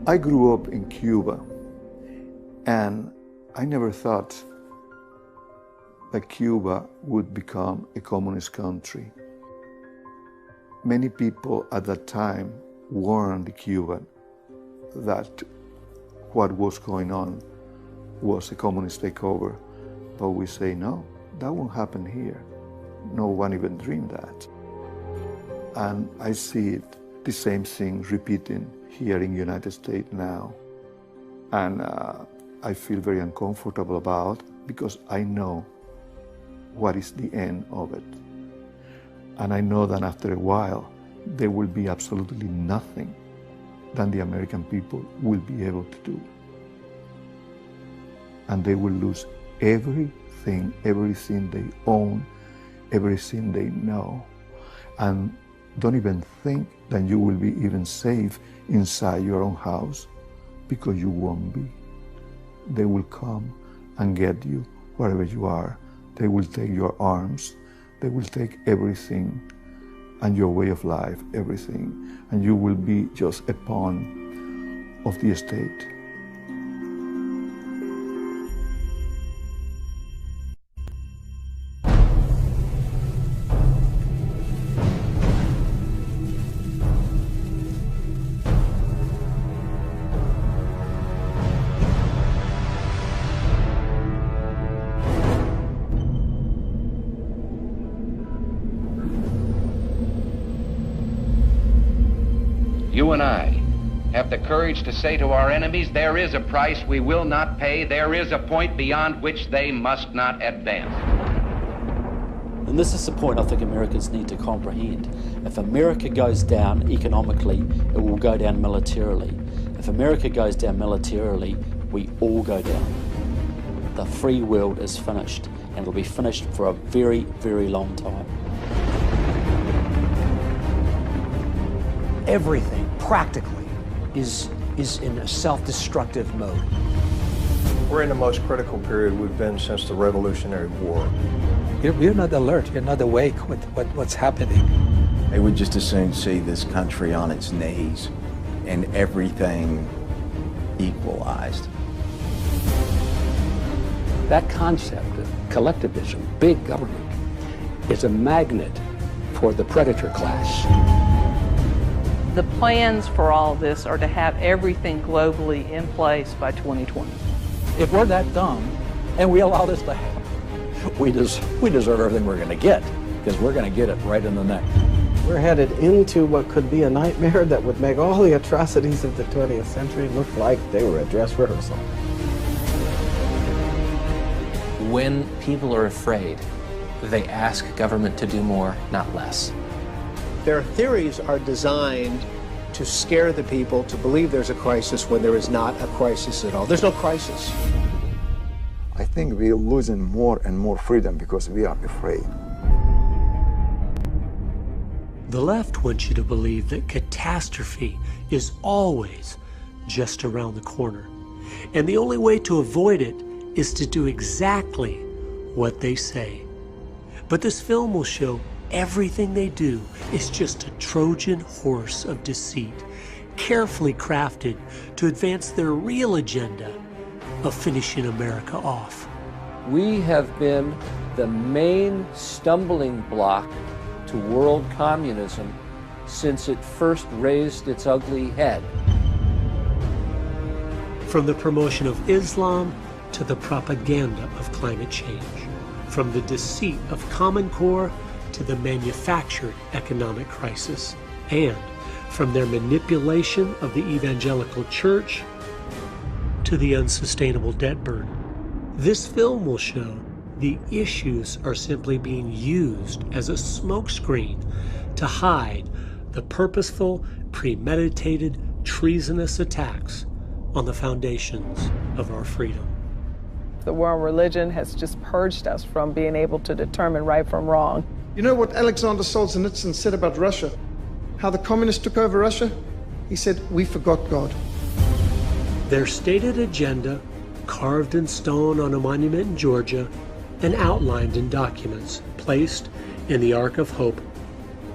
I grew up in Cuba, and I never thought that Cuba would become a communist country. Many people at that time warned the Cuban that what was going on was a communist takeover, but we say no, that won't happen here. No one even dreamed that. And I see it, the same thing repeating here in the United States now. And I feel very uncomfortable about because I know what is the end of it. And I know that after a while, there will be absolutely nothing that the American people will be able to do. And they will lose everything they own, everything they know. And don't even think that you will be even safe inside your own house, because you won't be. They will come and get you wherever you are. They will take your arms. They will take everything, and your way of life, everything. And you will be just a pawn of the state. You and I have the courage to say to our enemies, there is a price we will not pay, there is a point beyond which they must not advance. And this is the point I think Americans need to comprehend. If America goes down economically, it will go down militarily. If America goes down militarily, we all go down. The free world is finished, and it'll be finished for a very, very long time. Everything, practically, is in a self-destructive mode. We're in the most critical period we've been since the Revolutionary War. You're not alert, you're not awake with what's happening. They would just as soon see this country on its knees and everything equalized. That concept of collectivism, big government, is a magnet for the predator class. The plans for all of this are to have everything globally in place by 2020. If we're that dumb and we allow this to happen, We deserve everything we're going to get, because we're going to get it right in the neck. We're headed into what could be a nightmare that would make all the atrocities of the 20th century look like they were a dress rehearsal. When people are afraid, they ask government to do more, not less. Their theories are designed to scare the people to believe there's a crisis when there is not a crisis at all. There's no crisis. I think we're losing more and more freedom because we are afraid. The left wants you to believe that catastrophe is always just around the corner. And the only way to avoid it is to do exactly what they say. But this film will show everything they do is just a Trojan horse of deceit, carefully crafted to advance their real agenda of finishing America off. We have been the main stumbling block to world communism since it first raised its ugly head. From the promotion of Islam to the propaganda of climate change, from the deceit of Common Core to the manufactured economic crisis, and from their manipulation of the evangelical church to the unsustainable debt burden. This film will show the issues are simply being used as a smokescreen to hide the purposeful, premeditated, treasonous attacks on the foundations of our freedom. The war on religion has just purged us from being able to determine right from wrong. You know what Alexander Solzhenitsyn said about Russia? How the communists took over Russia? He said, "We forgot God." Their stated agenda, carved in stone on a monument in Georgia and outlined in documents placed in the Ark of Hope,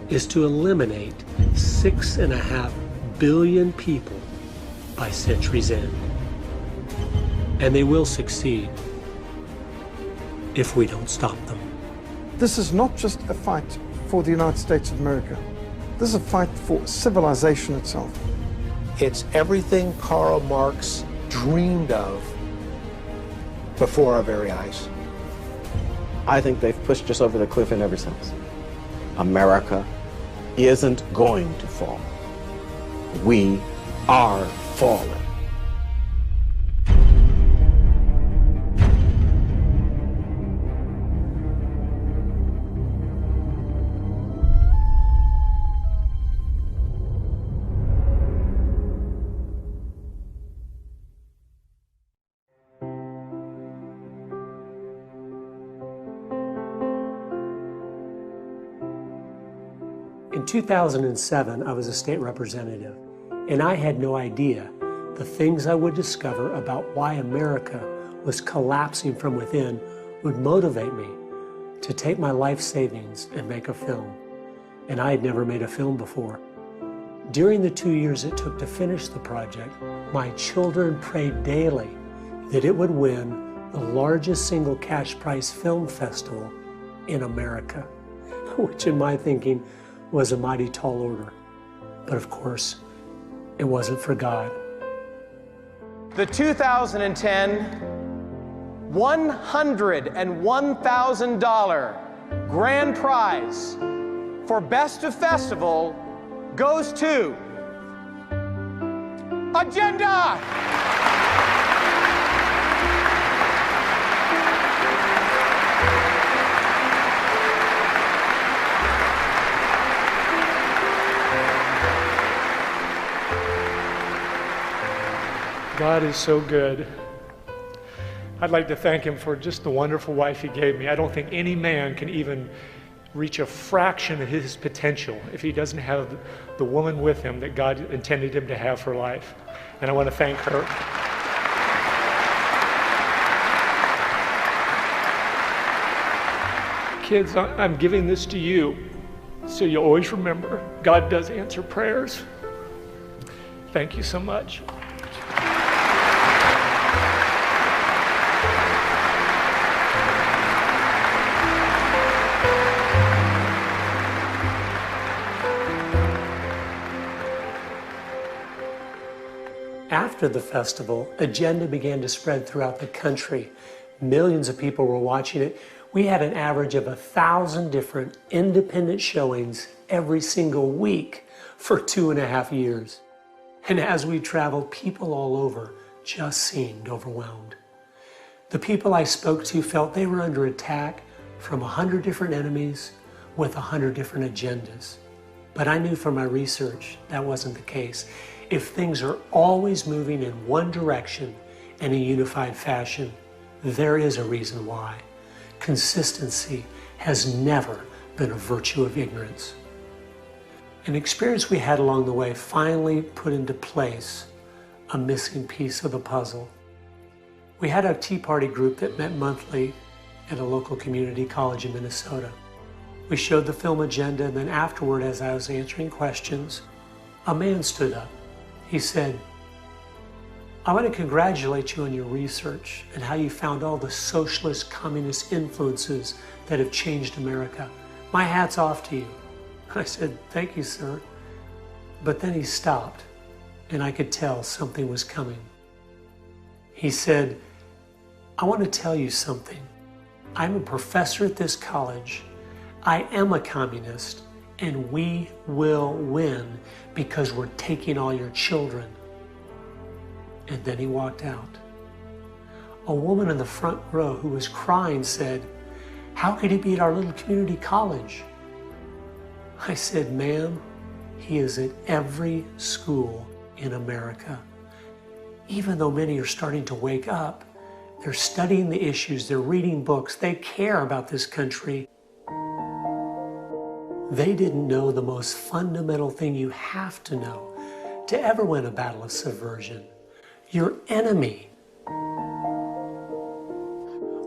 is to eliminate 6.5 billion people by century's end. And they will succeed if we don't stop them. This is not just a fight for the United States of America. This is a fight for civilization itself. It's everything Karl Marx dreamed of before our very eyes. I think they've pushed us over the cliff in ever since. America isn't going to fall. We are falling. In 2007, I was a state representative, and I had no idea the things I would discover about why America was collapsing from within would motivate me to take my life savings and make a film. And I had never made a film before. During the 2 years it took to finish the project, my children prayed daily that it would win the largest single cash prize film festival in America, which in my thinking was a mighty tall order. But of course, it wasn't for God. The 2010 $101,000 grand prize for Best of Festival goes to Agenda! God is so good. I'd like to thank him for just the wonderful wife he gave me. I don't think any man can even reach a fraction of his potential if he doesn't have the woman with him that God intended him to have for life. And I want to thank her. Kids, I'm giving this to you so you always remember God does answer prayers. Thank you so much. After the festival, Agenda began to spread throughout the country. Millions of people were watching it. We had an average of 1,000 different independent showings every single week for 2.5 years. And as we traveled, people all over just seemed overwhelmed. The people I spoke to felt they were under attack from 100 different enemies with 100 different agendas. But I knew from my research that wasn't the case. If things are always moving in one direction in a unified fashion, there is a reason why. Consistency has never been a virtue of ignorance. An experience we had along the way finally put into place a missing piece of the puzzle. We had a Tea Party group that met monthly at a local community college in Minnesota. We showed the film Agenda, and then afterward, as I was answering questions, a man stood up. He said, "I want to congratulate you on your research and how you found all the socialist, communist influences that have changed America. My hat's off to you." I said, "Thank you, sir." But then he stopped, and I could tell something was coming. He said, "I want to tell you something. I'm a professor at this college. I am a communist, and we will win because we're taking all your children." And then he walked out. A woman in the front row who was crying said, "How could he be at our little community college?" I said, "Ma'am, he is at every school in America. Even though many are starting to wake up, they're studying the issues, they're reading books, they care about this country. They didn't know the most fundamental thing you have to know to ever win a battle of subversion: your enemy."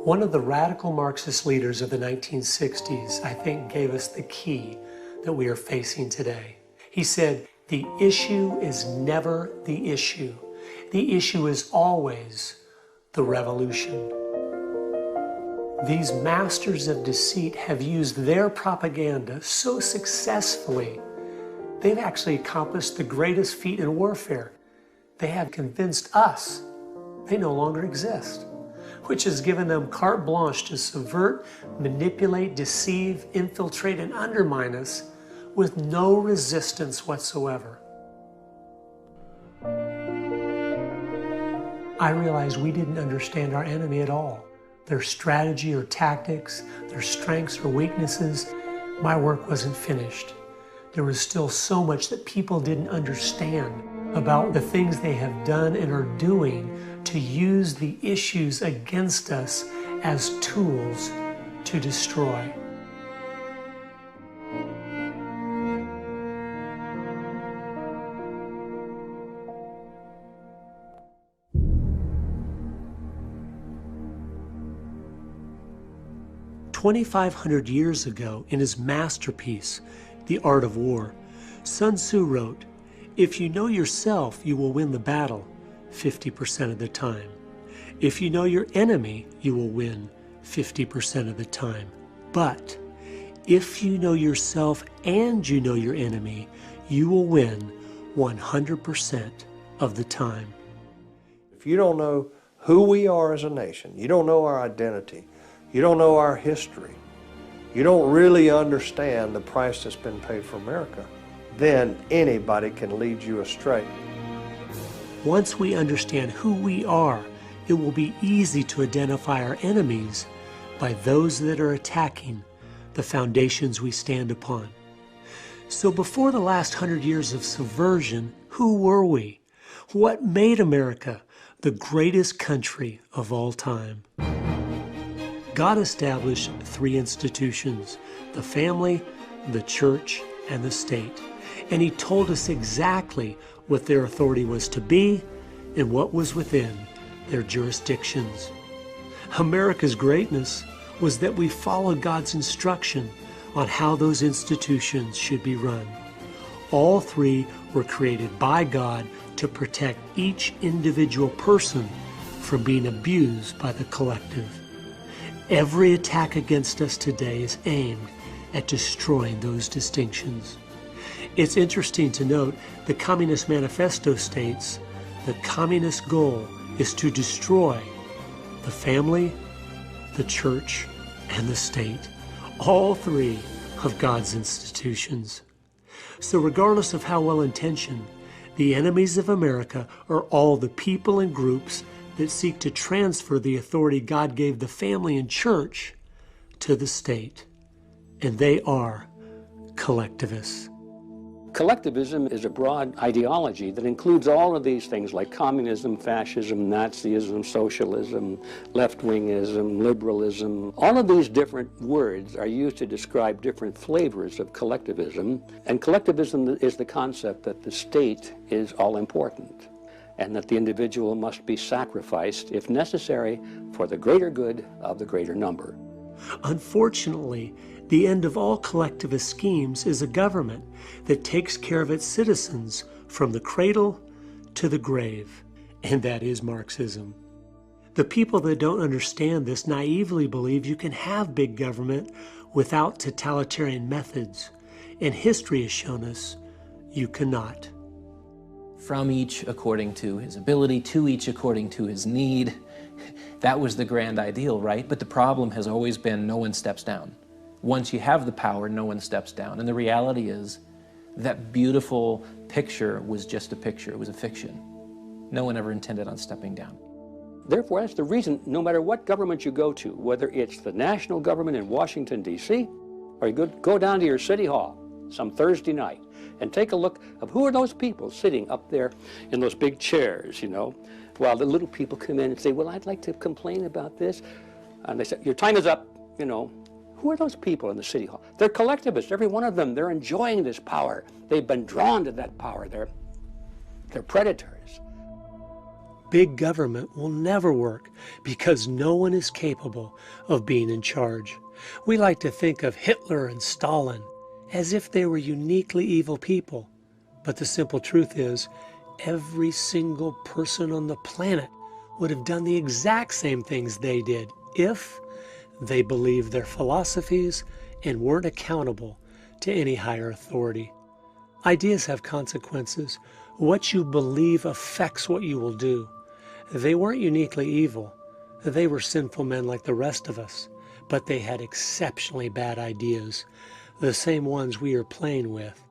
One of the radical Marxist leaders of the 1960s, I think, gave us the key that we are facing today. He said, "The issue is never the issue. The issue is always the revolution. These masters of deceit have used their propaganda so successfully, they've actually accomplished the greatest feat in warfare. They have convinced us they no longer exist, which has given them carte blanche to subvert, manipulate, deceive, infiltrate, and undermine us with no resistance whatsoever. I realized we didn't understand our enemy at all. Their strategy or tactics, their strengths or weaknesses. My work wasn't finished. There was still so much that people didn't understand about the things they have done and are doing to use the issues against us as tools to destroy. "2,500 years ago, in his masterpiece, The Art of War, Sun Tzu wrote, 'If you know yourself, you will win the battle 50% of the time. If you know your enemy, you will win 50% of the time. But if you know yourself and you know your enemy, you will win 100% of the time.'" If you don't know who we are as a nation, you don't know our identity, you don't know our history, you don't really understand the price that's been paid for America, then anybody can lead you astray. Once we understand who we are, it will be easy to identify our enemies by those that are attacking the foundations we stand upon. So before the last 100 years of subversion, who were we? What made America the greatest country of all time? God established 3 institutions: the family, the church, and the state. And He told us exactly what their authority was to be and what was within their jurisdictions. America's greatness was that we followed God's instruction on how those institutions should be run. All 3 were created by God to protect each individual person from being abused by the collective. Every attack against us today is aimed at destroying those distinctions. It's interesting to note the Communist Manifesto states the communist goal is to destroy the family, the church, and the state, all 3 of God's institutions. So regardless of how well-intentioned, the enemies of America are all the people and groups that seek to transfer the authority God gave the family and church to the state. And they are collectivists. Collectivism is a broad ideology that includes all of these things like communism, fascism, Nazism, socialism, left-wingism, liberalism. All of these different words are used to describe different flavors of collectivism. And collectivism is the concept that the state is all-important and that the individual must be sacrificed, if necessary, for the greater good of the greater number. Unfortunately, the end of all collectivist schemes is a government that takes care of its citizens from the cradle to the grave, and that is Marxism. The people that don't understand this naively believe you can have big government without totalitarian methods, and history has shown us you cannot. From each according to his ability, to each according to his need. That was the grand ideal, right? But the problem has always been no one steps down. Once you have the power, no one steps down. And the reality is that beautiful picture was just a picture. It was a fiction. No one ever intended on stepping down. Therefore, that's the reason, no matter what government you go to, whether it's the national government in Washington, D.C., or you go down to your city hall some Thursday night and take a look of who are those people sitting up there in those big chairs, you know, while the little people come in and say, well, I'd like to complain about this. And they say, your time is up, you know. Who are those people in the city hall? They're collectivists, every one of them. They're enjoying this power. They've been drawn to that power. They're predators. Big government will never work because no one is capable of being in charge. We like to think of Hitler and Stalin as if they were uniquely evil people. But the simple truth is, every single person on the planet would have done the exact same things they did if they believed their philosophies and weren't accountable to any higher authority. Ideas have consequences. What you believe affects what you will do. They weren't uniquely evil. They were sinful men like the rest of us, but they had exceptionally bad ideas, the same ones we are playing with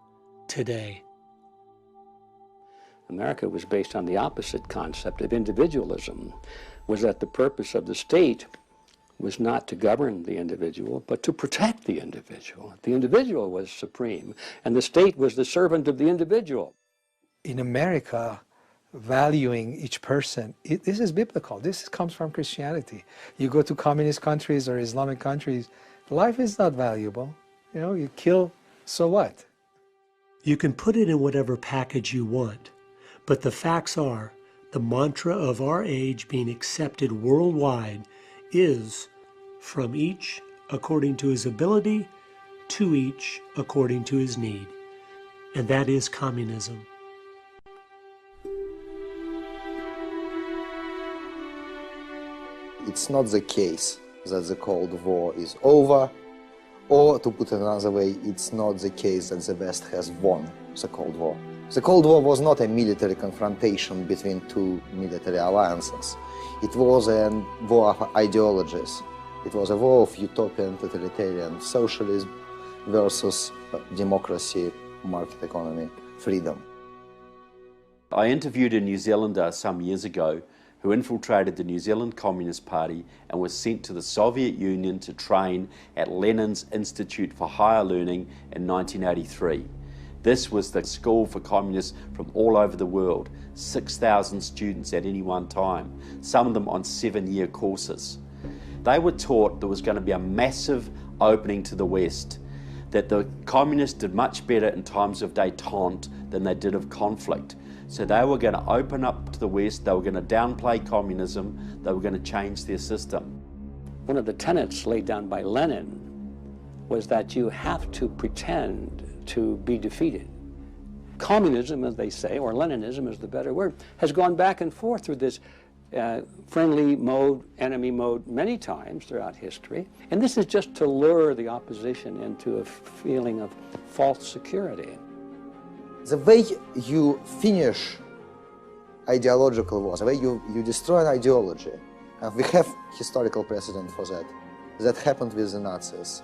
today. America was based on the opposite concept of individualism, was that the purpose of the state was not to govern the individual, but to protect the individual. The individual was supreme, and the state was the servant of the individual. In America, valuing each person, this is biblical. This comes from Christianity. You go to communist countries or Islamic countries, life is not valuable. You know, you kill, so what? You can put it in whatever package you want, but the facts are, the mantra of our age being accepted worldwide is from each according to his ability, to each according to his need. And that is communism. It's not the case that the Cold War is over, or to put it another way, it's not the case that the West has won the Cold War. The Cold War was not a military confrontation between two military alliances. It was a war of ideologies. It was a war of utopian totalitarian socialism versus democracy, market economy, freedom. I interviewed a New Zealander some years ago who infiltrated the New Zealand Communist Party and was sent to the Soviet Union to train at Lenin's Institute for Higher Learning in 1983. This was the school for communists from all over the world, 6,000 students at any one time, some of them on 7-year courses. They were taught there was going to be a massive opening to the West, that the communists did much better in times of détente than they did of conflict. So they were going to open up to the West, they were going to downplay communism, they were going to change their system. One of the tenets laid down by Lenin was that you have to pretend to be defeated. Communism, as they say, or Leninism is the better word, has gone back and forth through this friendly mode, enemy mode many times throughout history. And this is just to lure the opposition into a feeling of false security. The way you finish ideological wars, the way you destroy an ideology, and we have historical precedent for that. That happened with the Nazis.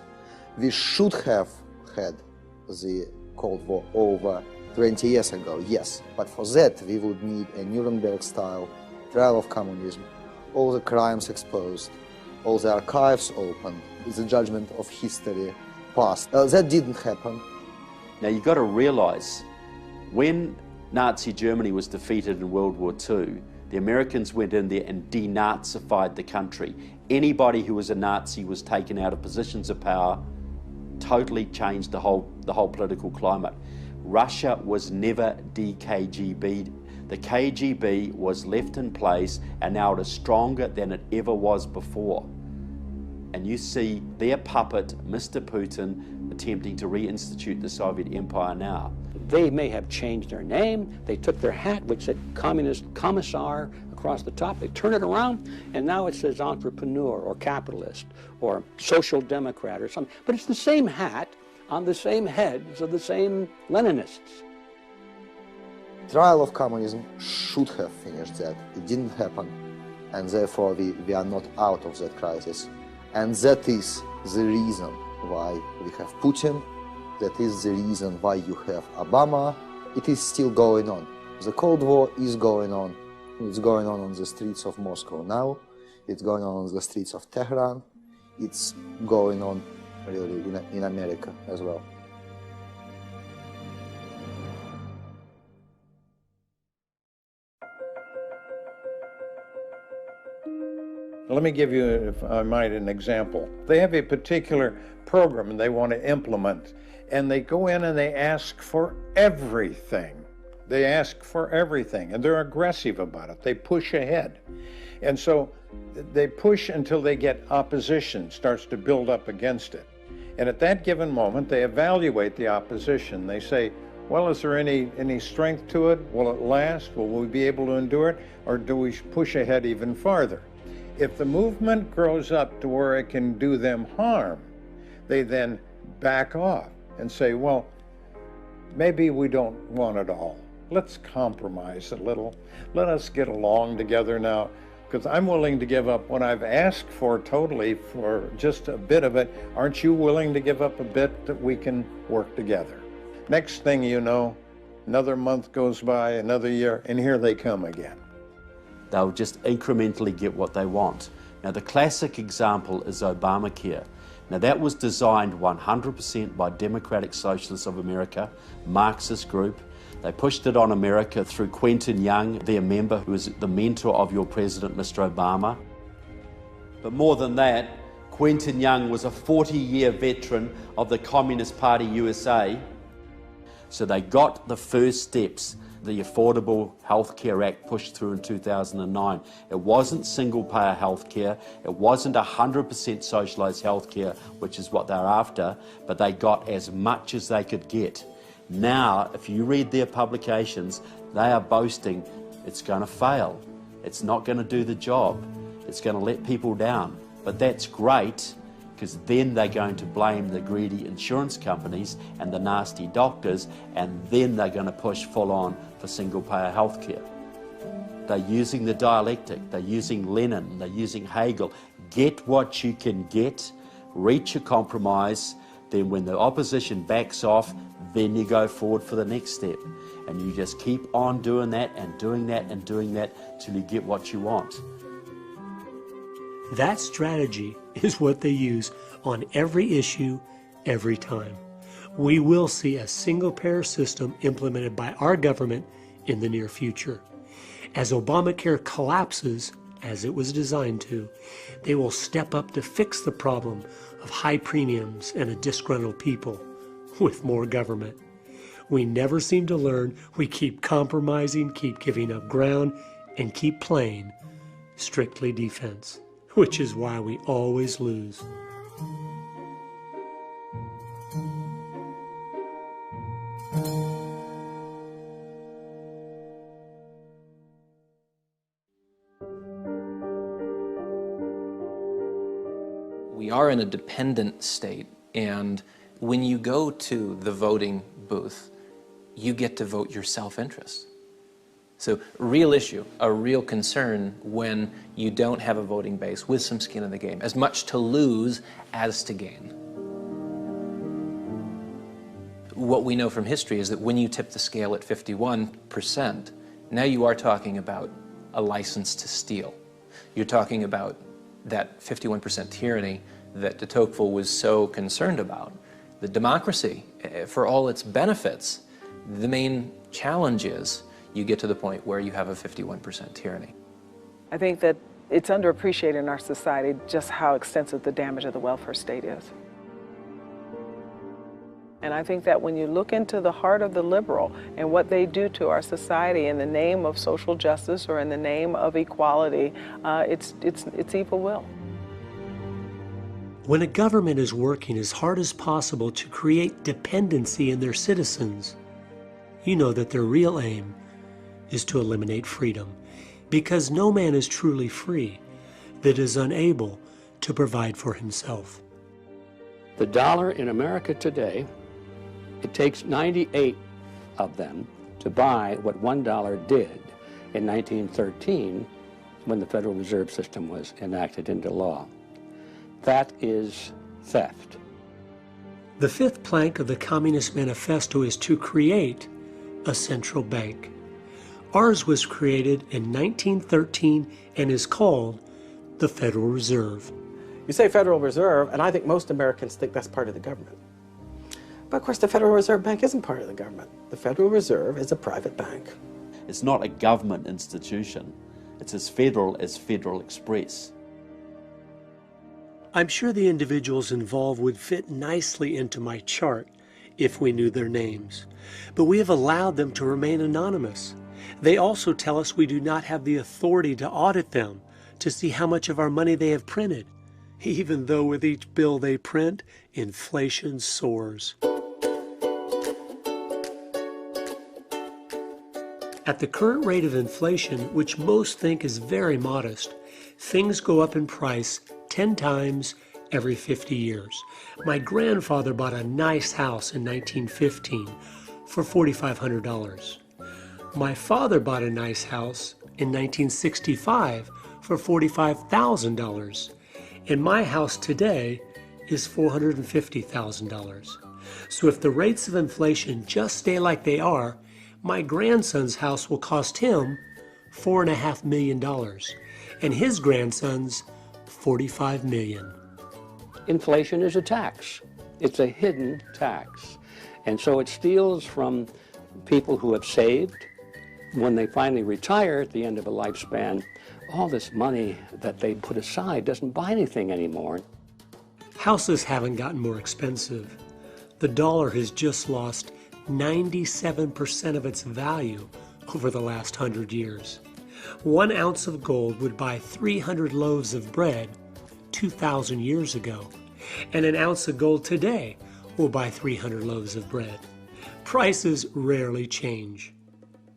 We should have had the Cold War over 20 years ago, yes, but for that we would need a Nuremberg-style trial of communism, all the crimes exposed, all the archives opened, the judgment of history passed. That didn't happen. Now you've got to realize, when Nazi Germany was defeated in World War II, the Americans went in there and denazified the country. Anybody who was a Nazi was taken out of positions of power, totally changed the whole political climate. Russia was never de-KGB'd. The KGB was left in place, and now it is stronger than it ever was before. And you see their puppet, Mr. Putin, attempting to reinstitute the Soviet Empire now. They may have changed their name, they took their hat which said Communist Commissar across the top, they turn it around, and now it says entrepreneur or capitalist or social democrat or something. But it's the same hat on the same heads of the same Leninists. Trial of communism should have finished that. It didn't happen, and therefore we are not out of that crisis. And that is the reason why we have Putin. That is the reason why you have Obama. It is still going on. The Cold War is going on. It's going on the streets of Moscow now. It's going on the streets of Tehran. It's going on really in America as well. Let me give you, if I might, an example. They have a particular program they want to implement, and they go in and they ask for everything. They ask for everything, and they're aggressive about it. They push ahead. And so they push until they get opposition, starts to build up against it. And at that given moment, they evaluate the opposition. They say, Well, is there any strength to it? Will it last? Will we be able to endure it? Or do we push ahead even farther? If the movement grows up to where it can do them harm, they then back off and say, well, maybe we don't want it all. Let's compromise a little. Let us get along together now, because I'm willing to give up what I've asked for totally for just a bit of it. Aren't you willing to give up a bit that we can work together? Next thing you know, another month goes by, another year, and here they come again. They'll just incrementally get what they want. Now, the classic example is Obamacare. Now, that was designed 100% by Democratic Socialists of America, Marxist group. They pushed it on America through Quentin Young, their member, who was the mentor of your president, Mr. Obama. But more than that, Quentin Young was a 40-year veteran of the Communist Party USA. So they got the first steps. The Affordable Health Care Act pushed through in 2009. It wasn't single-payer health care. It wasn't 100% socialised health care, which is what they're after, but they got as much as they could get. Now, if you read their publications, they are boasting it's going to fail. It's not going to do the job. It's going to let people down. But that's great, because then they're going to blame the greedy insurance companies and the nasty doctors, and then they're going to push full on for single-payer health care. They're using the dialectic, they're using Lenin, they're using Hegel. Get what you can get, reach a compromise, then when the opposition backs off, then you go forward for the next step. And you just keep on doing that and doing that and doing that till you get what you want. That strategy is what they use on every issue, every time. We will see a single-payer system implemented by our government in the near future. As Obamacare collapses, as it was designed to, they will step up to fix the problem of high premiums and a disgruntled people with more government. We never seem to learn. We keep compromising, keep giving up ground, and keep playing strictly defense, which is why we always lose. We are in a dependent state, and when you go to the voting booth, you get to vote your self-interest. So, real issue, a real concern when you don't have a voting base with some skin in the game, as much to lose as to gain. What we know from history is that when you tip the scale at 51%, now you are talking about a license to steal. You're talking about that 51% tyranny that de Tocqueville was so concerned about. The democracy, for all its benefits, the main challenge is you get to the point where you have a 51% tyranny. I think that it's underappreciated in our society just how extensive the damage of the welfare state is. And I think that when you look into the heart of the liberal and what they do to our society in the name of social justice or in the name of equality, it's evil will. When a government is working as hard as possible to create dependency in their citizens, you know that their real aim is to eliminate freedom, because no man is truly free that is unable to provide for himself. The dollar in America today, it takes 98 of them to buy what $1 did in 1913 when the Federal Reserve System was enacted into law. That is theft. The fifth plank of the Communist Manifesto is to create a central bank. Ours was created in 1913 and is called the Federal Reserve. You say Federal Reserve, and I think most Americans think that's part of the government. But of course, the Federal Reserve Bank isn't part of the government. The Federal Reserve is a private bank. It's not a government institution. It's as Federal Express. I'm sure the individuals involved would fit nicely into my chart if we knew their names, but we have allowed them to remain anonymous. They also tell us we do not have the authority to audit them to see how much of our money they have printed, even though with each bill they print, inflation soars. At the current rate of inflation, which most think is very modest, things go up in price 10 times every 50 years. My grandfather bought a nice house in 1915 for $4,500. My father bought a nice house in 1965 for $45,000. And my house today is $450,000. So if the rates of inflation just stay like they are, my grandson's house will cost him $4.5 million, and his grandson's $45 million. Inflation is a tax. It's a hidden tax. And so it steals from people who have saved. When they finally retire at the end of a lifespan, all this money that they put aside doesn't buy anything anymore. Houses haven't gotten more expensive. The dollar has just lost 97% of its value over the last 100 years. 1 ounce of gold would buy 300 loaves of bread 2,000 years ago, and an ounce of gold today will buy 300 loaves of bread. Prices rarely change.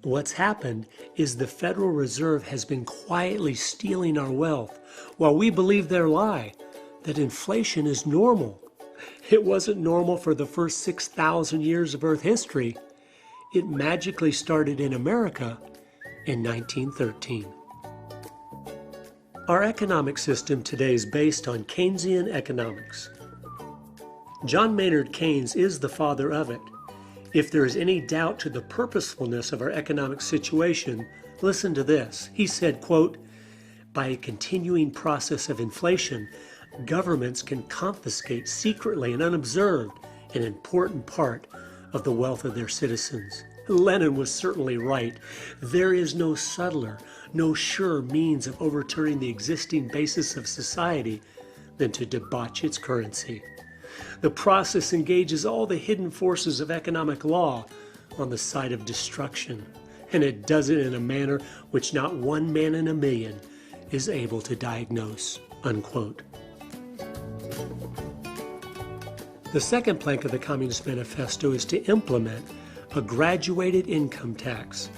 What's happened is the Federal Reserve has been quietly stealing our wealth while we believe their lie that inflation is normal. It wasn't normal for the first 6,000 years of Earth history. It magically started in America in 1913. Our economic system today is based on Keynesian economics. John Maynard Keynes is the father of it. If there is any doubt to the purposefulness of our economic situation, listen to this. He said, quote, "By a continuing process of inflation, governments can confiscate secretly and unobserved an important part of the wealth of their citizens." Lenin was certainly right. There is no subtler, no surer means of overturning the existing basis of society than to debauch its currency. The process engages all the hidden forces of economic law on the side of destruction, and it does it in a manner which not one man in a million is able to diagnose, unquote. The second plank of the Communist Manifesto is to implement a graduated income tax.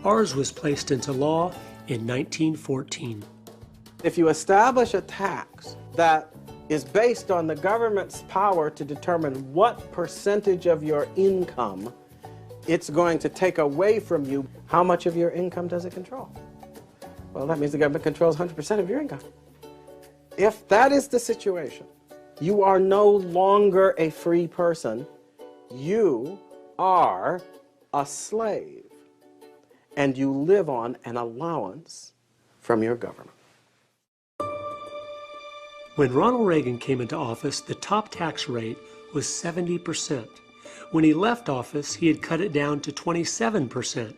Ours was placed into law in 1914. If you establish a tax that is based on the government's power to determine what percentage of your income it's going to take away from you, how much of your income does it control? Well, that means the government controls 100% of your income. If that is the situation, you are no longer a free person. You are a slave, and you live on an allowance from your government. When Ronald Reagan came into office, the top tax rate was 70%. When he left office, he had cut it down to 27%.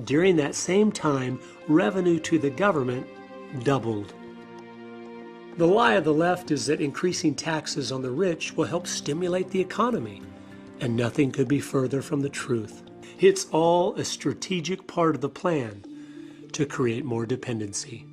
During that same time, revenue to the government doubled. The lie of the left is that increasing taxes on the rich will help stimulate the economy, and nothing could be further from the truth. It's all a strategic part of the plan to create more dependency.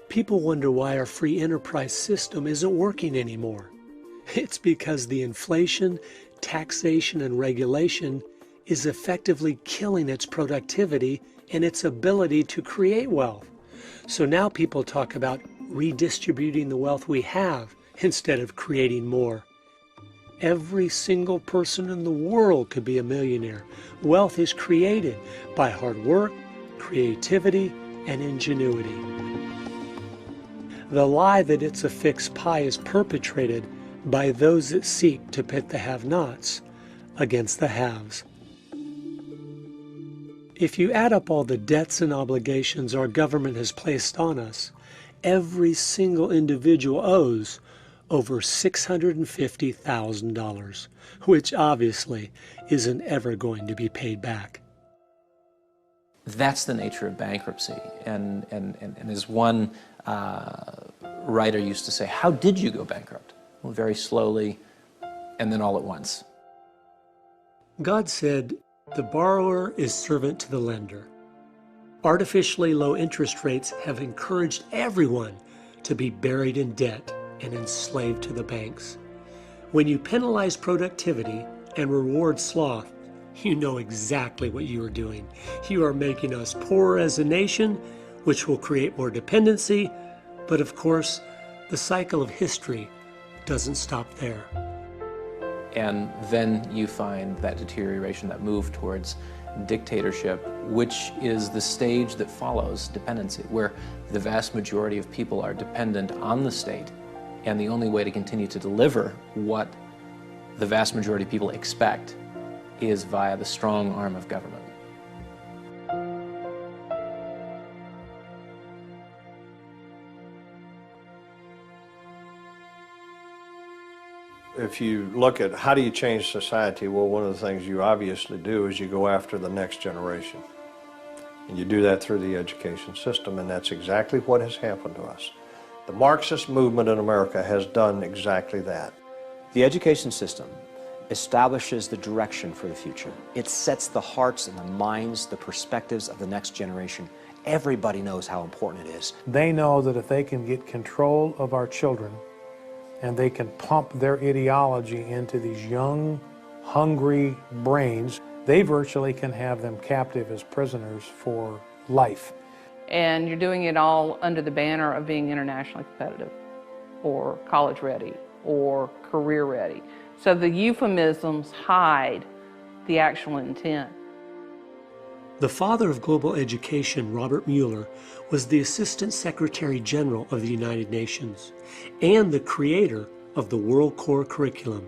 People wonder why our free enterprise system isn't working anymore. It's because the inflation, taxation, and regulation is effectively killing its productivity and its ability to create wealth. So now people talk about redistributing the wealth we have instead of creating more. Every single person in the world could be a millionaire. Wealth is created by hard work, creativity, and ingenuity. The lie that it's a fixed pie is perpetrated by those that seek to pit the have-nots against the haves. If you add up all the debts and obligations our government has placed on us, every single individual owes over $650,000, which obviously isn't ever going to be paid back. That's the nature of bankruptcy. And as one writer used to say, how did you go bankrupt? Well, very slowly and then all at once. God said, "The borrower is servant to the lender." Artificially low interest rates have encouraged everyone to be buried in debt and enslaved to the banks. When you penalize productivity and reward sloth, you know exactly what you are doing. You are making us poorer as a nation, which will create more dependency, but of course, the cycle of history doesn't stop there. And then you find that deterioration, that move towards dictatorship, which is the stage that follows dependency, where the vast majority of people are dependent on the state, and the only way to continue to deliver what the vast majority of people expect is via the strong arm of government. If you look at how do you change society, well, one of the things you obviously do is you go after the next generation. And you do that through the education system, and that's exactly what has happened to us. The Marxist movement in America has done exactly that. The education system establishes the direction for the future. It sets the hearts and the minds, the perspectives of the next generation. Everybody knows how important it is. They know that if they can get control of our children and they can pump their ideology into these young, hungry brains, they virtually can have them captive as prisoners for life. And you're doing it all under the banner of being internationally competitive, or college ready, or career ready. So the euphemisms hide the actual intent. The father of global education, Robert Mueller, was the Assistant Secretary General of the United Nations and the creator of the World Core Curriculum.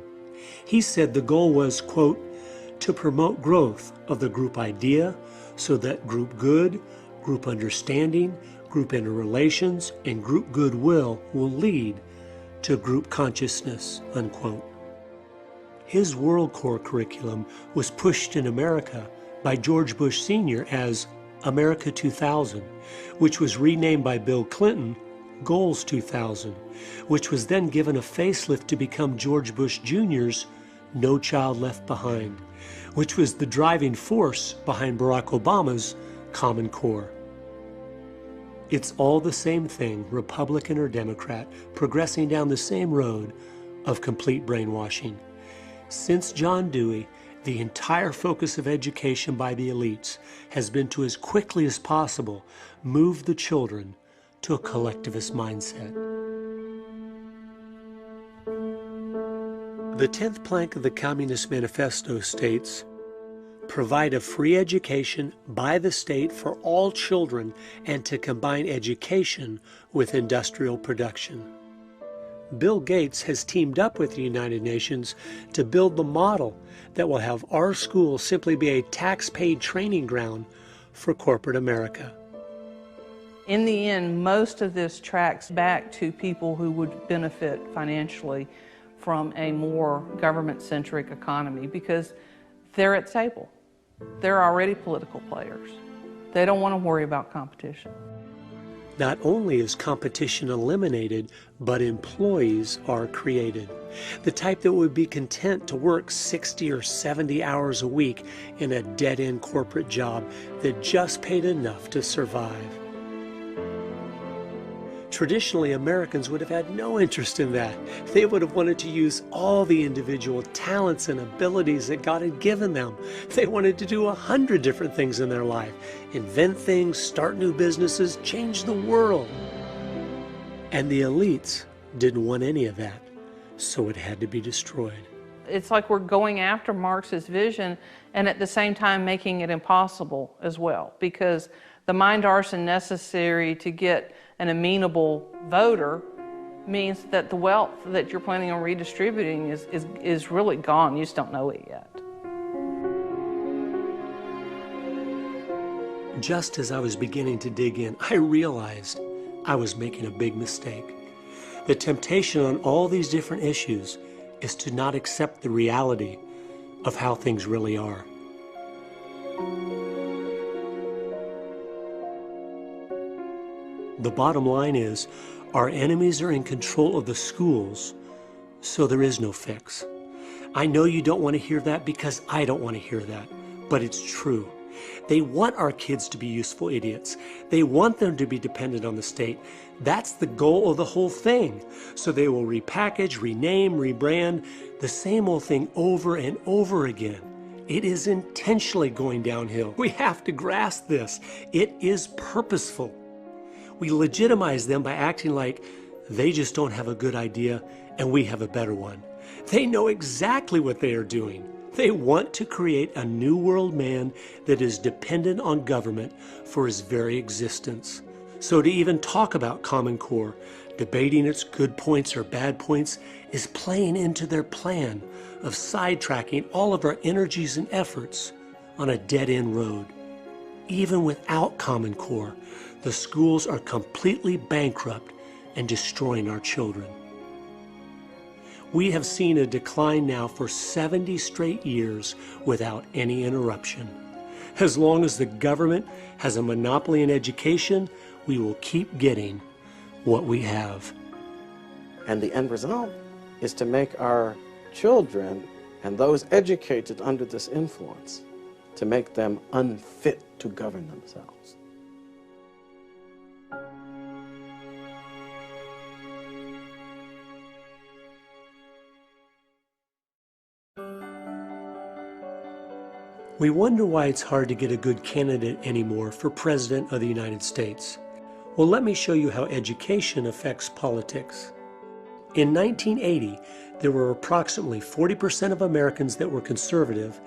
He said the goal was, quote, to promote growth of the group idea so that group good, group understanding, group interrelations, and group goodwill will lead to group consciousness, unquote. His World Core Curriculum was pushed in America by George Bush Sr. as America 2000, which was renamed by Bill Clinton Goals 2000, which was then given a facelift to become George Bush Jr.'s No Child Left Behind, which was the driving force behind Barack Obama's Common Core. It's all the same thing, Republican or Democrat, progressing down the same road of complete brainwashing. Since John Dewey, the entire focus of education by the elites has been to, as quickly as possible, move the children to a collectivist mindset. The 10th plank of the Communist Manifesto states, provide a free education by the state for all children and to combine education with industrial production. Bill Gates has teamed up with the United Nations to build the model that will have our schools simply be a tax-paid training ground for corporate America. In the end, most of this tracks back to people who would benefit financially from a more government-centric economy because they're at table. They're already political players. They don't want to worry about competition. Not only is competition eliminated, but employees are created. The type that would be content to work 60 or 70 hours a week in a dead-end corporate job that just paid enough to survive. Traditionally, Americans would have had no interest in that. They would have wanted to use all the individual talents and abilities that God had given them. They wanted to do 100 different things in their life. Invent things, start new businesses, change the world. And the elites didn't want any of that, so it had to be destroyed. It's like we're going after Marx's vision and at the same time making it impossible as well, because the mind arson necessary to get an amenable voter means that the wealth that you're planning on redistributing is really gone. You just don't know it yet. Just as I was beginning to dig in, I realized I was making a big mistake. The temptation on all these different issues is to not accept the reality of how things really are. The bottom line is, our enemies are in control of the schools, so there is no fix. I know you don't want to hear that because I don't want to hear that, but it's true. They want our kids to be useful idiots. They want them to be dependent on the state. That's the goal of the whole thing. So they will repackage, rename, rebrand the same old thing over and over again. It is intentionally going downhill. We have to grasp this. It is purposeful. We legitimize them by acting like they just don't have a good idea and we have a better one. They know exactly what they are doing. They want to create a new world man that is dependent on government for his very existence. So to even talk about Common Core, debating its good points or bad points, is playing into their plan of sidetracking all of our energies and efforts on a dead-end road. Even without Common Core, the schools are completely bankrupt and destroying our children. We have seen a decline now for 70 straight years without any interruption. As long as the government has a monopoly in education, we will keep getting what we have. And the end result is to make our children and those educated under this influence, to make them unfit to govern themselves. We wonder why it's hard to get a good candidate anymore for President of the United States. Well, let me show you how education affects politics. In 1980, there were approximately 40% of Americans that were conservative,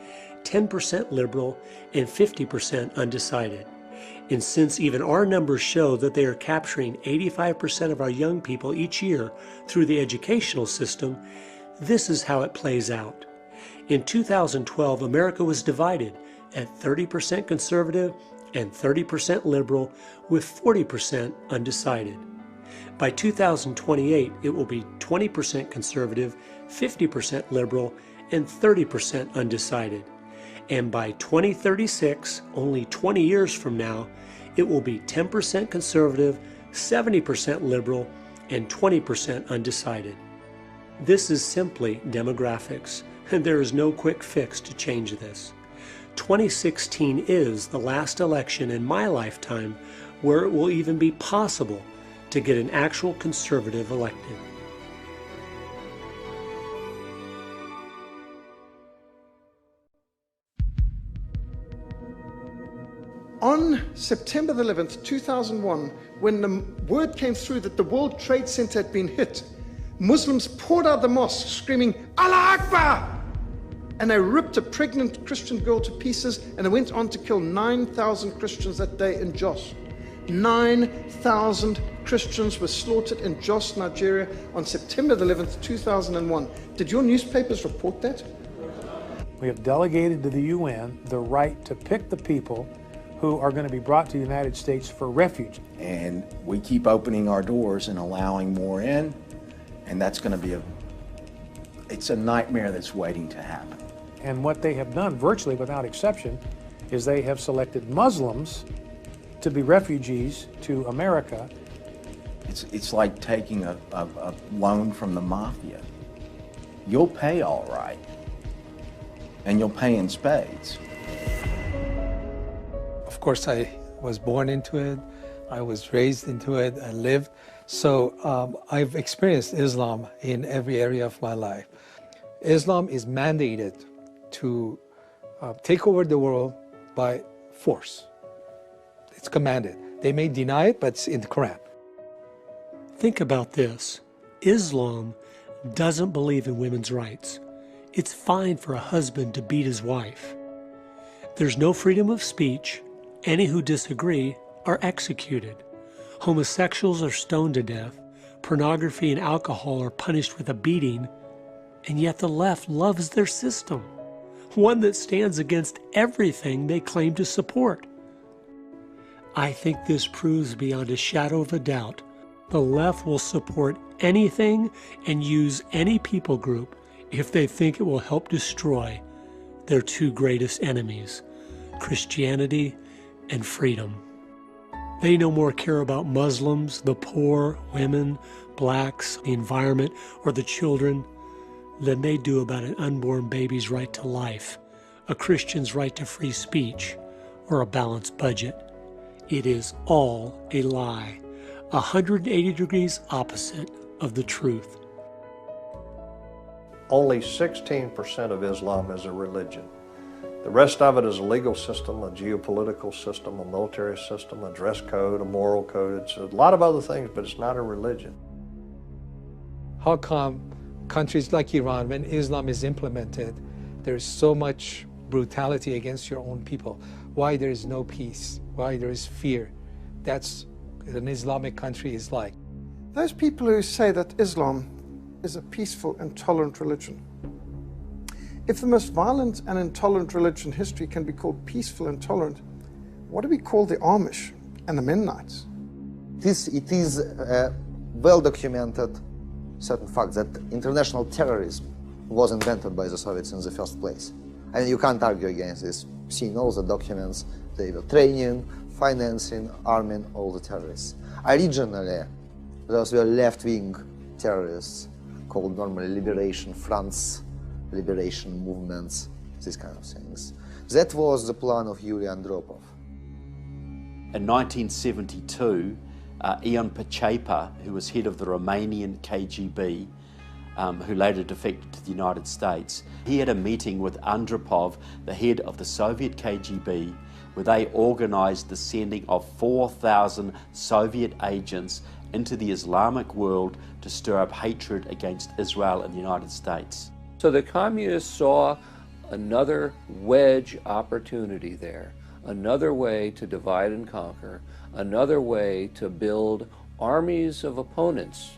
10% liberal, and 50% undecided. And since even our numbers show that they are capturing 85% of our young people each year through the educational system, this is how it plays out. In 2012, America was divided at 30% conservative and 30% liberal, with 40% undecided. By 2028, it will be 20% conservative, 50% liberal, and 30% undecided. And by 2036, only 20 years from now, it will be 10% conservative, 70% liberal, and 20% undecided. This is simply demographics, and there is no quick fix to change this. 2016 is the last election in my lifetime where it will even be possible to get an actual conservative elected. On September the 11th, 2001, when the word came through that the World Trade Center had been hit, Muslims poured out the mosque screaming, Allah Akbar! And they ripped a pregnant Christian girl to pieces, and they went on to kill 9,000 Christians that day in Jos. 9,000 Christians were slaughtered in Jos, Nigeria on September the 11th, 2001. Did your newspapers report that? We have delegated to the UN the right to pick the people who are going to be brought to the United States for refuge. And we keep opening our doors and allowing more in, and that's going to be it's a nightmare that's waiting to happen. And what they have done, virtually without exception, is they have selected Muslims to be refugees to America. It's like taking a loan from the mafia. You'll pay all right, and you'll pay in spades. Of course, I was born into it. I was raised into it. I lived. So I've experienced Islam in every area of my life. Islam is mandated to take over the world by force. It's commanded. They may deny it, but it's in the Quran. Think about this. Islam doesn't believe in women's rights. It's fine for a husband to beat his wife. There's no freedom of speech. Any who disagree are executed. Homosexuals are stoned to death. Pornography and alcohol are punished with a beating. And yet the left loves their system, one that stands against everything they claim to support. I think this proves beyond a shadow of a doubt the left will support anything and use any people group if they think it will help destroy their two greatest enemies, Christianity and freedom. They no more care about Muslims, the poor, women, blacks, the environment, or the children than they do about an unborn baby's right to life, a Christian's right to free speech, or a balanced budget. It is all a lie, 180 degrees opposite of the truth. Only 16% of Islam is a religion. The rest of it is a legal system, a geopolitical system, a military system, a dress code, a moral code. It's a lot of other things, but it's not a religion. How come countries like Iran, when Islam is implemented, there's so much brutality against your own people? Why there is no peace? Why there is fear? That's what an Islamic country is like. Those people who say that Islam is a peaceful and tolerant religion, if the most violent and intolerant religion in history can be called peaceful and tolerant, what do we call the Amish and the Mennonites? It is well documented certain fact that international terrorism was invented by the Soviets in the first place. I mean, you can't argue against this. Seeing all the documents, they were training, financing, arming all the terrorists. Originally, those were left-wing terrorists called normally liberation fronts, liberation movements, these kind of things. That was the plan of Yuri Andropov. In 1972, Ion Pachepa, who was head of the Romanian KGB, who later defected to the United States, he had a meeting with Andropov, the head of the Soviet KGB, where they organized the sending of 4,000 Soviet agents into the Islamic world to stir up hatred against Israel and the United States. So the communists saw another wedge opportunity there, another way to divide and conquer, another way to build armies of opponents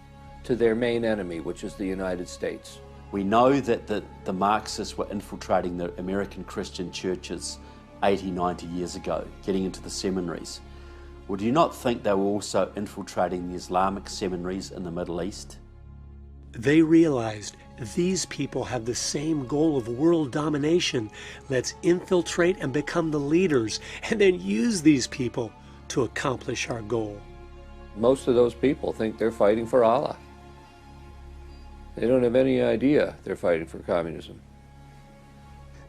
to their main enemy, which is the United States. We know that the Marxists were infiltrating the American Christian churches 80, 90 years ago, getting into the seminaries. Well, do you not think they were also infiltrating the Islamic seminaries in the Middle East? They realized these people have the same goal of world domination. Let's infiltrate and become the leaders, and then use these people to accomplish our goal. Most of those people think they're fighting for Allah. They don't have any idea they're fighting for communism.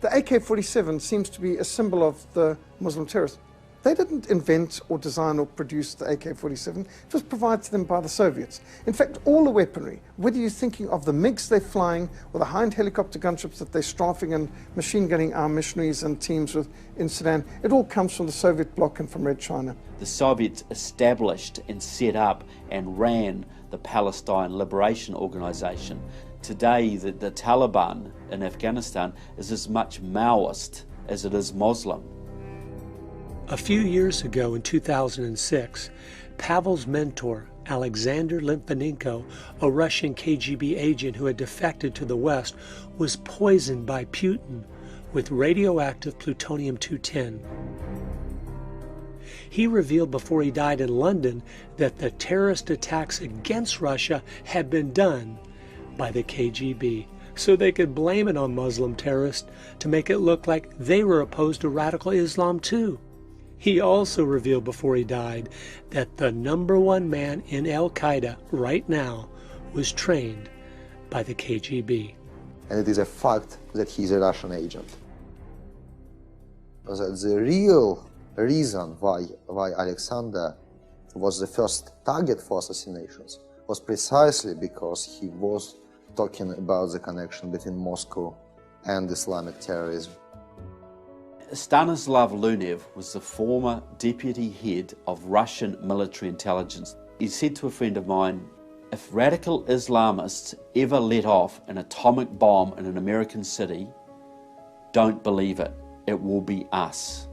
The AK-47 seems to be a symbol of the Muslim terrorists. They didn't invent or design or produce the AK-47. It was provided to them by the Soviets. In fact, all the weaponry, whether you're thinking of the MiGs they're flying or the high-end helicopter gunships that they're strafing and machine gunning our missionaries and teams with in Sudan, it all comes from the Soviet bloc and from Red China. The Soviets established and set up and ran the Palestine Liberation Organization. Today, the Taliban in Afghanistan is as much Maoist as it is Muslim. A few years ago, in 2006, Pavel's mentor, Alexander Litvinenko, a Russian KGB agent who had defected to the West, was poisoned by Putin with radioactive plutonium-210. He revealed before he died in London that the terrorist attacks against Russia had been done by the KGB, so they could blame it on Muslim terrorists to make it look like they were opposed to radical Islam too. He also revealed before he died that the #1 man in Al-Qaeda right now was trained by the KGB. And it is a fact that he's a Russian agent. The real reason why Alexander was the first target for assassinations was precisely because he was talking about the connection between Moscow and Islamic terrorism. Stanislav Lunev was the former deputy head of Russian military intelligence. He said to a friend of mine, if radical Islamists ever let off an atomic bomb in an American city, don't believe it. It will be us.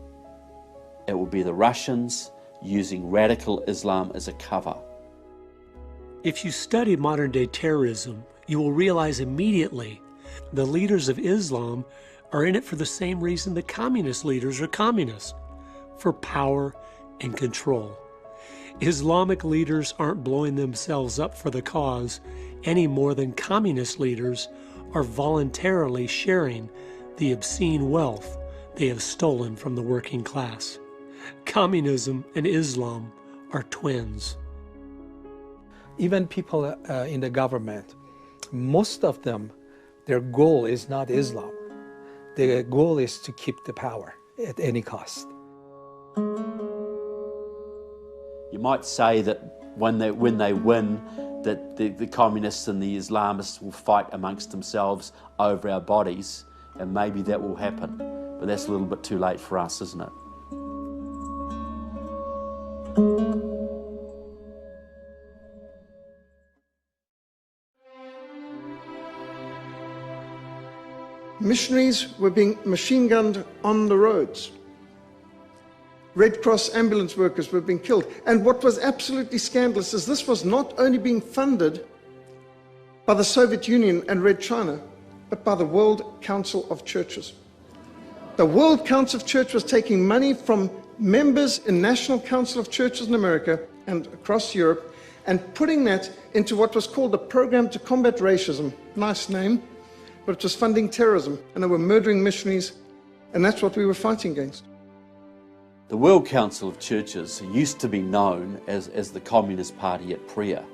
It will be the Russians using radical Islam as a cover. If you study modern-day terrorism, you will realize immediately the leaders of Islam are in it for the same reason the communist leaders are communists, for power and control. Islamic leaders aren't blowing themselves up for the cause any more than communist leaders are voluntarily sharing the obscene wealth they have stolen from the working class. Communism and Islam are twins. Even people in the government, most of them Their goal is not Islam. The goal is to keep the power at any cost. You might say that when they win, that the communists and the Islamists will fight amongst themselves over our bodies, and maybe that will happen. But that's a little bit too late for us, isn't it? Missionaries were being machine gunned on the roads. Red Cross ambulance workers were being killed. And what was absolutely scandalous is this was not only being funded by the Soviet Union and Red China, but by the World Council of Churches. The World Council of Churches was taking money from members in National Council of Churches in America and across Europe and putting that into what was called the Program to Combat Racism. Nice name, but it was funding terrorism, and they were murdering missionaries, and that's what we were fighting against. The World Council of Churches used to be known as the Communist Party at prayer.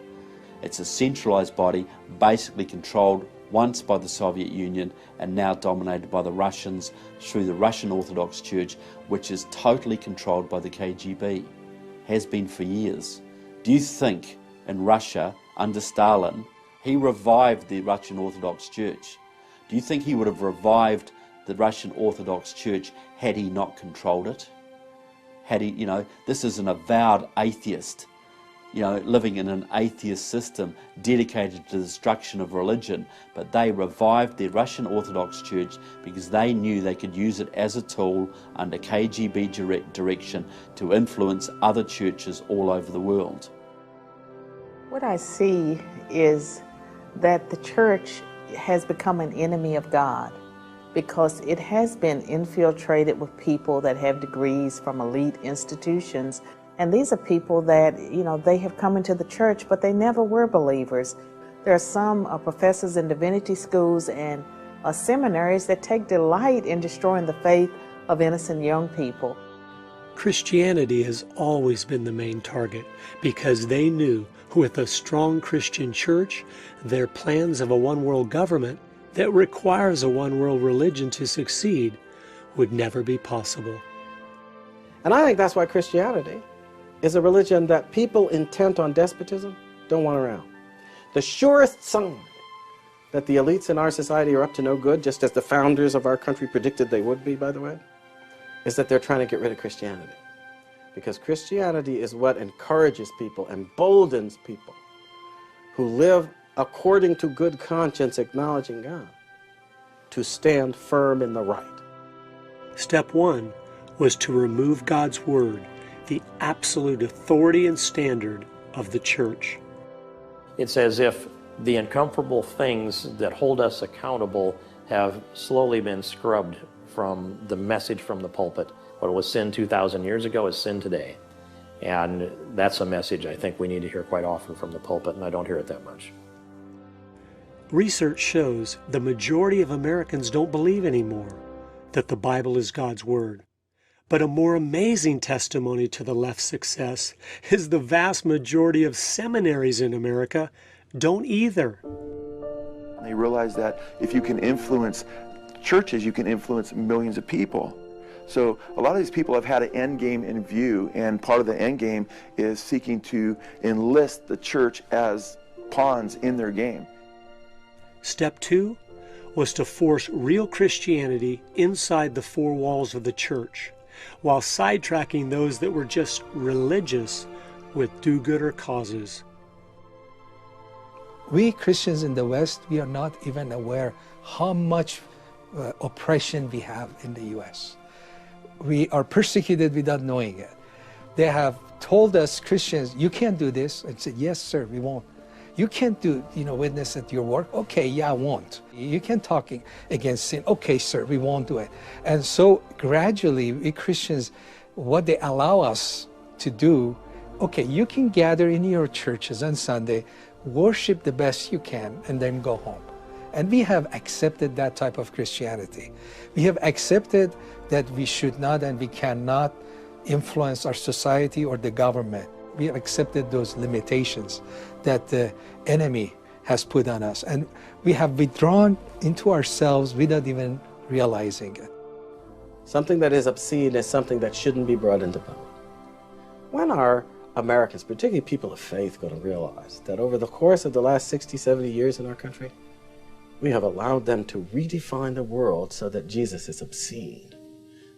It's a centralised body basically controlled once by the Soviet Union and now dominated by the Russians through the Russian Orthodox Church, which is totally controlled by the KGB, has been for years. Do you think in Russia, under Stalin, he revived the Russian Orthodox Church? Do you think he would have revived the Russian Orthodox Church had he not controlled it? Had he, this is an avowed atheist, living in an atheist system dedicated to the destruction of religion, but they revived the Russian Orthodox Church because they knew they could use it as a tool under KGB direction to influence other churches all over the world. What I see is that the church has become an enemy of God, because it has been infiltrated with people that have degrees from elite institutions. And these are people that, they have come into the church, but they never were believers. There are some professors in divinity schools and seminaries that take delight in destroying the faith of innocent young people. Christianity has always been the main target because they knew with a strong Christian church, their plans of a one-world government that requires a one-world religion to succeed would never be possible. And I think that's why Christianity is a religion that people intent on despotism don't want around. The surest sign that the elites in our society are up to no good, just as the founders of our country predicted they would be, by the way, is that they're trying to get rid of Christianity. Because Christianity is what encourages people, emboldens people who live according to good conscience, acknowledging God, to stand firm in the right. Step one was to remove God's word, the absolute authority and standard of the church. It's as if the uncomfortable things that hold us accountable have slowly been scrubbed from the message from the pulpit. What was sin 2,000 years ago is sin today. And that's a message I think we need to hear quite often from the pulpit, and I don't hear it that much. Research shows the majority of Americans don't believe anymore that the Bible is God's word. But a more amazing testimony to the left's success is the vast majority of seminaries in America don't either. They realize that if you can influence churches, you can influence millions of people. So a lot of these people have had an end game in view, and part of the end game is seeking to enlist the church as pawns in their game. Step two was to force real Christianity inside the four walls of the church, while sidetracking those that were just religious with do-gooder causes. We Christians in the West, we are not even aware how much oppression we have in the U.S. We are persecuted without knowing it. They have told us, Christians, you can't do this. I said, yes, sir, we won't. You can't do, witness at your work. Okay, yeah, I won't. You can't talk against sin. Okay, sir, we won't do it. And so gradually, we Christians, what they allow us to do, okay, you can gather in your churches on Sunday, worship the best you can, and then go home. And we have accepted that type of Christianity. We have accepted that we should not and we cannot influence our society or the government. We have accepted those limitations that the enemy has put on us. And we have withdrawn into ourselves without even realizing it. Something that is obscene is something that shouldn't be brought into public. When are Americans, particularly people of faith, going to realize that over the course of the last 60, 70 years in our country, we have allowed them to redefine the world so that Jesus is obscene,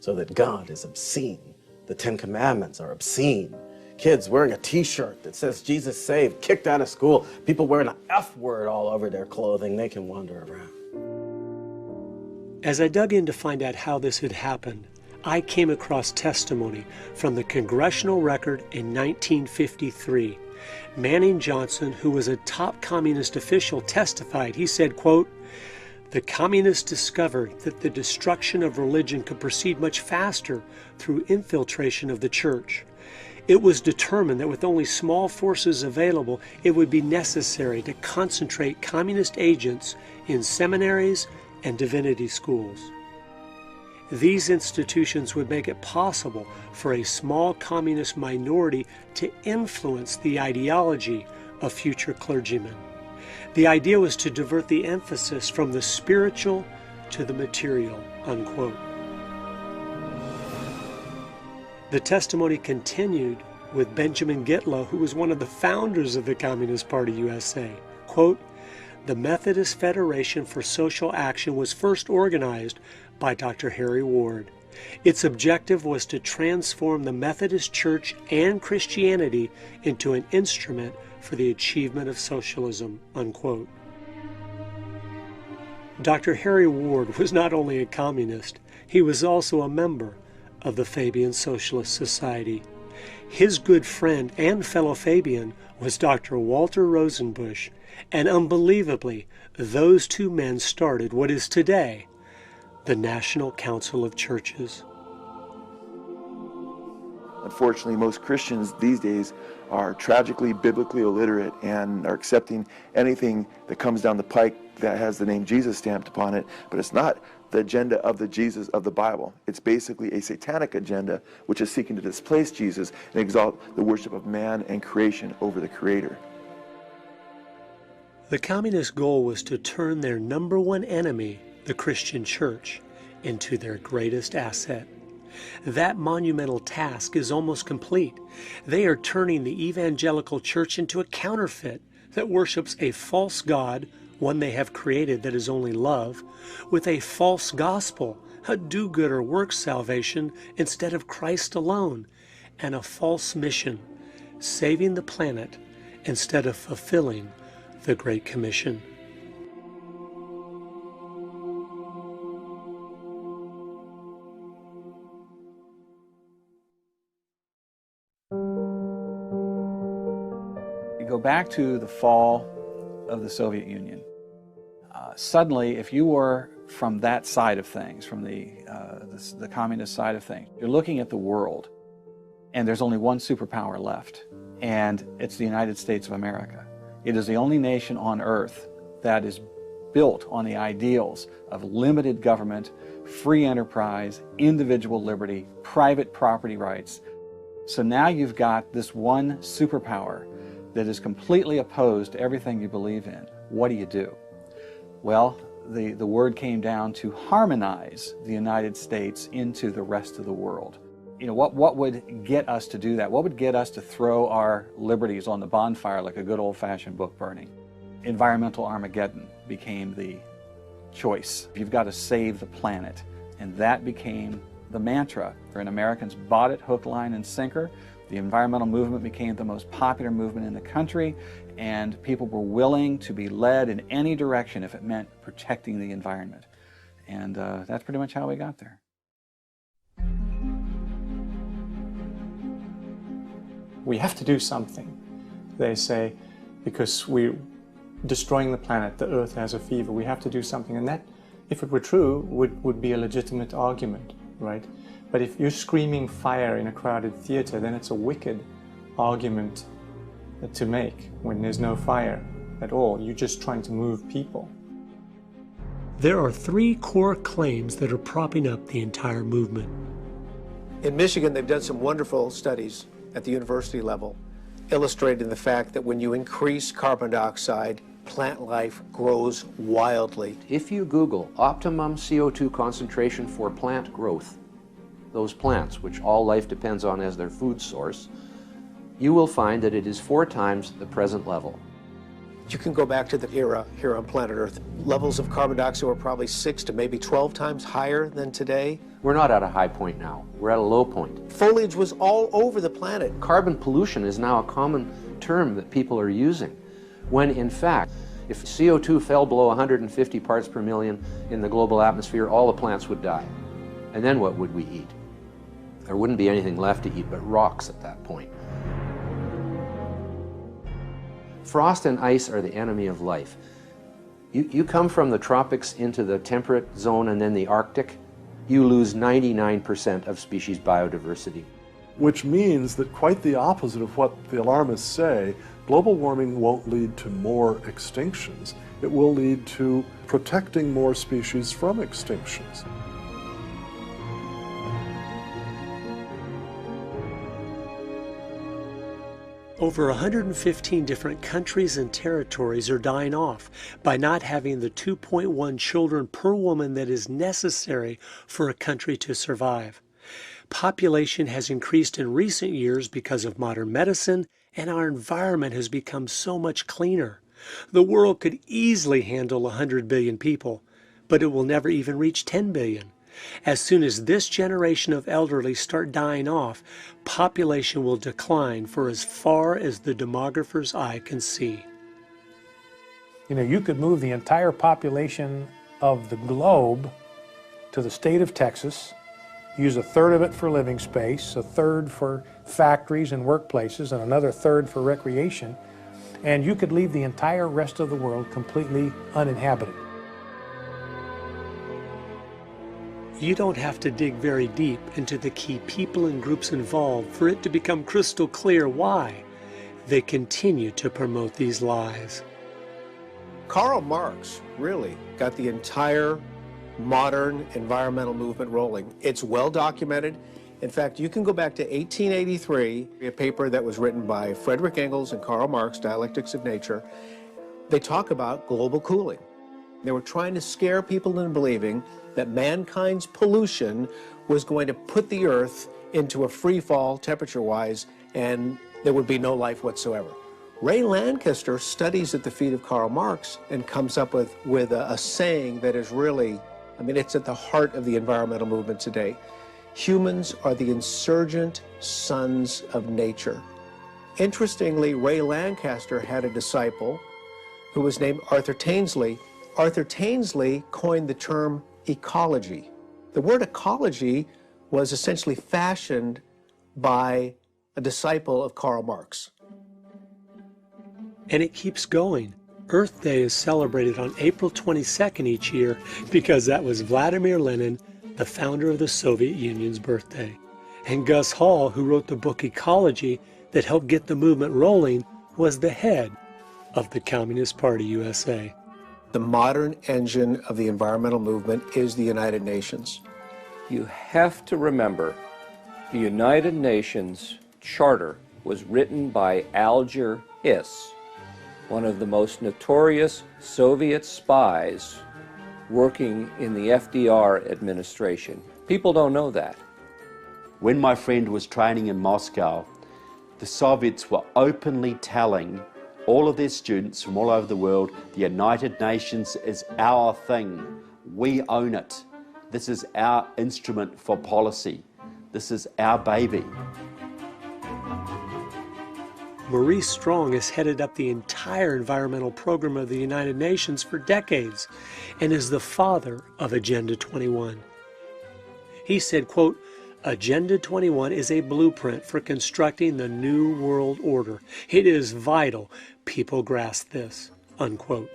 so that God is obscene, the Ten Commandments are obscene, kids wearing a t-shirt that says Jesus saved, kicked out of school, people wearing an F word all over their clothing, they can wander around. As I dug in to find out how this had happened, I came across testimony from the Congressional Record in 1953. Manning Johnson, who was a top communist official, testified. He said, quote, "The communists discovered that the destruction of religion could proceed much faster through infiltration of the church. It was determined that with only small forces available, it would be necessary to concentrate communist agents in seminaries and divinity schools. These institutions would make it possible for a small communist minority to influence the ideology of future clergymen. The idea was to divert the emphasis from the spiritual to the material," unquote. The testimony continued with Benjamin Gitlow, who was one of the founders of the Communist Party USA. Quote, "The Methodist Federation for Social Action was first organized by Dr. Harry Ward. Its objective was to transform the Methodist Church and Christianity into an instrument for the achievement of socialism," unquote. Dr. Harry Ward was not only a communist, he was also a member of the Fabian Socialist Society. His good friend and fellow Fabian was Dr. Walter Rosenbusch, and unbelievably, those two men started what is today the National Council of Churches. Unfortunately, most Christians these days are tragically biblically illiterate and are accepting anything that comes down the pike that has the name Jesus stamped upon it, but it's not the agenda of the Jesus of the Bible. It's basically a satanic agenda which is seeking to displace Jesus and exalt the worship of man and creation over the Creator. The communist goal was to turn their number one enemy, the Christian church, into their greatest asset. That monumental task is almost complete. They are turning the evangelical church into a counterfeit that worships a false God, one they have created that is only love, with a false gospel, a do-gooder works salvation instead of Christ alone, and a false mission, saving the planet instead of fulfilling the Great Commission. You go back to the fall of the Soviet Union. Suddenly, if you were from that side of things, from the communist side of things, you're looking at the world, and there's only one superpower left, and it's the United States of America. It is the only nation on earth that is built on the ideals of limited government, free enterprise, individual liberty, private property rights. So now you've got this one superpower that is completely opposed to everything you believe in. What do? Well, the word came down to harmonize the United States into the rest of the world. You know, what would get us to do that? What would get us to throw our liberties on the bonfire like a good old-fashioned book burning? Environmental Armageddon became the choice. You've got to save the planet. And that became the mantra. And Americans bought it hook, line, and sinker. The environmental movement became the most popular movement in the country, and people were willing to be led in any direction if it meant protecting the environment. And that's pretty much how we got there. We have to do something, they say, because we're destroying the planet, the Earth has a fever, we have to do something. And that, if it were true, would be a legitimate argument, right? But if you're screaming fire in a crowded theater, then it's a wicked argument to make when there's no fire at all. You're just trying to move people. There are three core claims that are propping up the entire movement. In Michigan, they've done some wonderful studies at the university level, illustrating the fact that when you increase carbon dioxide plant life grows wildly. If you Google optimum CO2 concentration for plant growth, those plants, which all life depends on as their food source, you will find that it is 4 times the present level. You can go back to the era here on planet Earth. Levels of carbon dioxide were probably 6 to maybe 12 times higher than today. We're not at a high point now. We're at a low point. Foliage was all over the planet. Carbon pollution is now a common term that people are using, when in fact, if CO2 fell below 150 parts per million in the global atmosphere, all the plants would die. And then what would we eat? There wouldn't be anything left to eat but rocks at that point. Frost and ice are the enemy of life. You come from the tropics into the temperate zone and then the Arctic, you lose 99% of species biodiversity. Which means that quite the opposite of what the alarmists say, global warming won't lead to more extinctions. It will lead to protecting more species from extinctions. Over 115 different countries and territories are dying off by not having the 2.1 children per woman that is necessary for a country to survive. Population has increased in recent years because of modern medicine, and our environment has become so much cleaner. The world could easily handle 100 billion people, but it will never even reach 10 billion. As soon as this generation of elderly start dying off, population will decline for as far as the demographer's eye can see. You know, you could move the entire population of the globe to the state of Texas, use 1/3 of it for living space, 1/3 for factories and workplaces, and another 1/3 for recreation, and you could leave the entire rest of the world completely uninhabited. You don't have to dig very deep into the key people and groups involved for it to become crystal clear why they continue to promote these lies. Karl Marx really got the entire modern environmental movement rolling. It's well documented. In fact, you can go back to 1883, a paper that was written by Frederick Engels and Karl Marx, Dialectics of Nature. They talk about global cooling. They were trying to scare people into believing that mankind's pollution was going to put the Earth into a free fall temperature-wise, and there would be no life whatsoever. Ray Lancaster studies at the feet of Karl Marx and comes up with a saying that is really, I mean, it's at the heart of the environmental movement today. Humans are the insurgent sons of nature. Interestingly, Ray Lancaster had a disciple who was named Arthur Tainsley. Arthur Tainsley coined the term ecology. The word ecology was essentially fashioned by a disciple of Karl Marx. And it keeps going. Earth Day is celebrated on April 22nd each year because that was Vladimir Lenin, the founder of the Soviet Union's birthday. And Gus Hall, who wrote the book Ecology that helped get the movement rolling, was the head of the Communist Party USA. The modern engine of the environmental movement is the United Nations. You have to remember, the United Nations Charter was written by Alger Hiss, one of the most notorious Soviet spies working in the FDR administration. People don't know that. When my friend was training in Moscow, the Soviets were openly telling all of their students from all over the world, the United Nations is our thing. We own it. This is our instrument for policy. This is our baby. Maurice Strong has headed up the entire environmental program of the United Nations for decades and is the father of Agenda 21. He said, quote, Agenda 21 is a blueprint for constructing the new world order. It is vital people grasp this, unquote.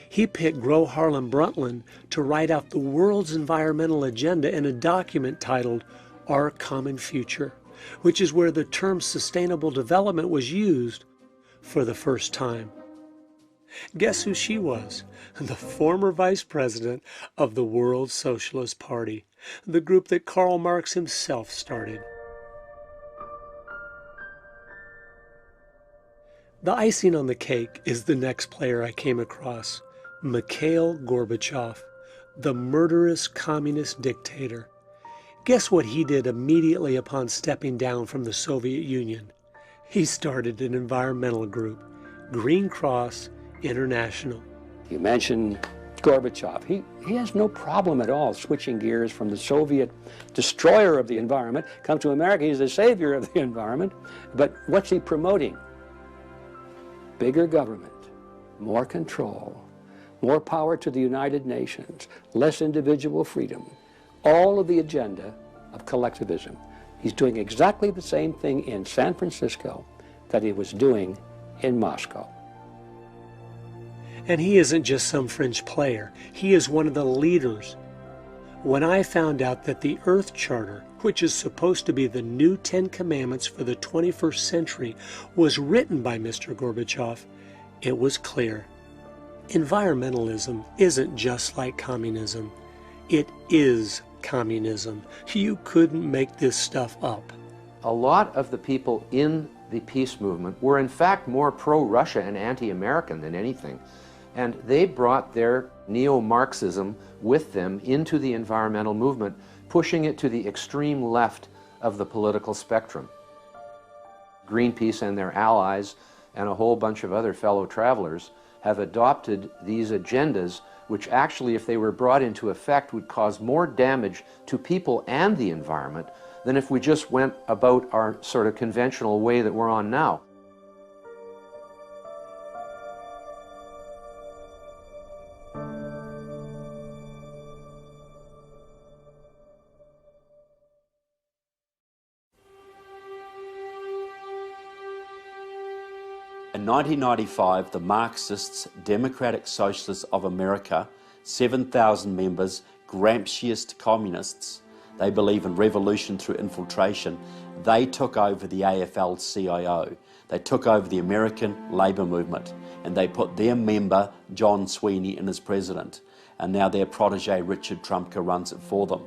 He picked Gro Harlem Brundtland to write out the world's environmental agenda in a document titled Our Common Future, which is where the term sustainable development was used for the first time. Guess who she was? The former vice president of the World Socialist Party, the group that Karl Marx himself started. The icing on the cake is the next player I came across, Mikhail Gorbachev, the murderous communist dictator. Guess what he did immediately upon stepping down from the Soviet Union? He started an environmental group, Green Cross International. You mentioned Gorbachev. He has no problem at all switching gears from the Soviet destroyer of the environment, come to America, he's the savior of the environment. But what's he promoting? Bigger government, more control, more power to the United Nations, less individual freedom, all of the agenda of collectivism. He's doing exactly the same thing in San Francisco that he was doing in Moscow. And he isn't just some French player. He is one of the leaders. When I found out that the Earth Charter, which is supposed to be the new 10 Commandments for the 21st century, was written by Mr. Gorbachev, it was clear. Environmentalism isn't just like communism. It is communism. You couldn't make this stuff up. A lot of the people in the peace movement were in fact more pro-Russia and anti-American than anything. And they brought their neo-Marxism with them into the environmental movement, pushing it to the extreme left of the political spectrum. Greenpeace and their allies and a whole bunch of other fellow travelers have adopted these agendas, which actually, if they were brought into effect, would cause more damage to people and the environment than if we just went about our sort of conventional way that we're on now. In 1995, the Marxists, Democratic Socialists of America, 7,000 members, Gramsciist communists, they believe in revolution through infiltration, they took over the AFL-CIO. They took over the American Labour Movement, and they put their member, John Sweeney, in as president. And now their protege, Richard Trumka, runs it for them.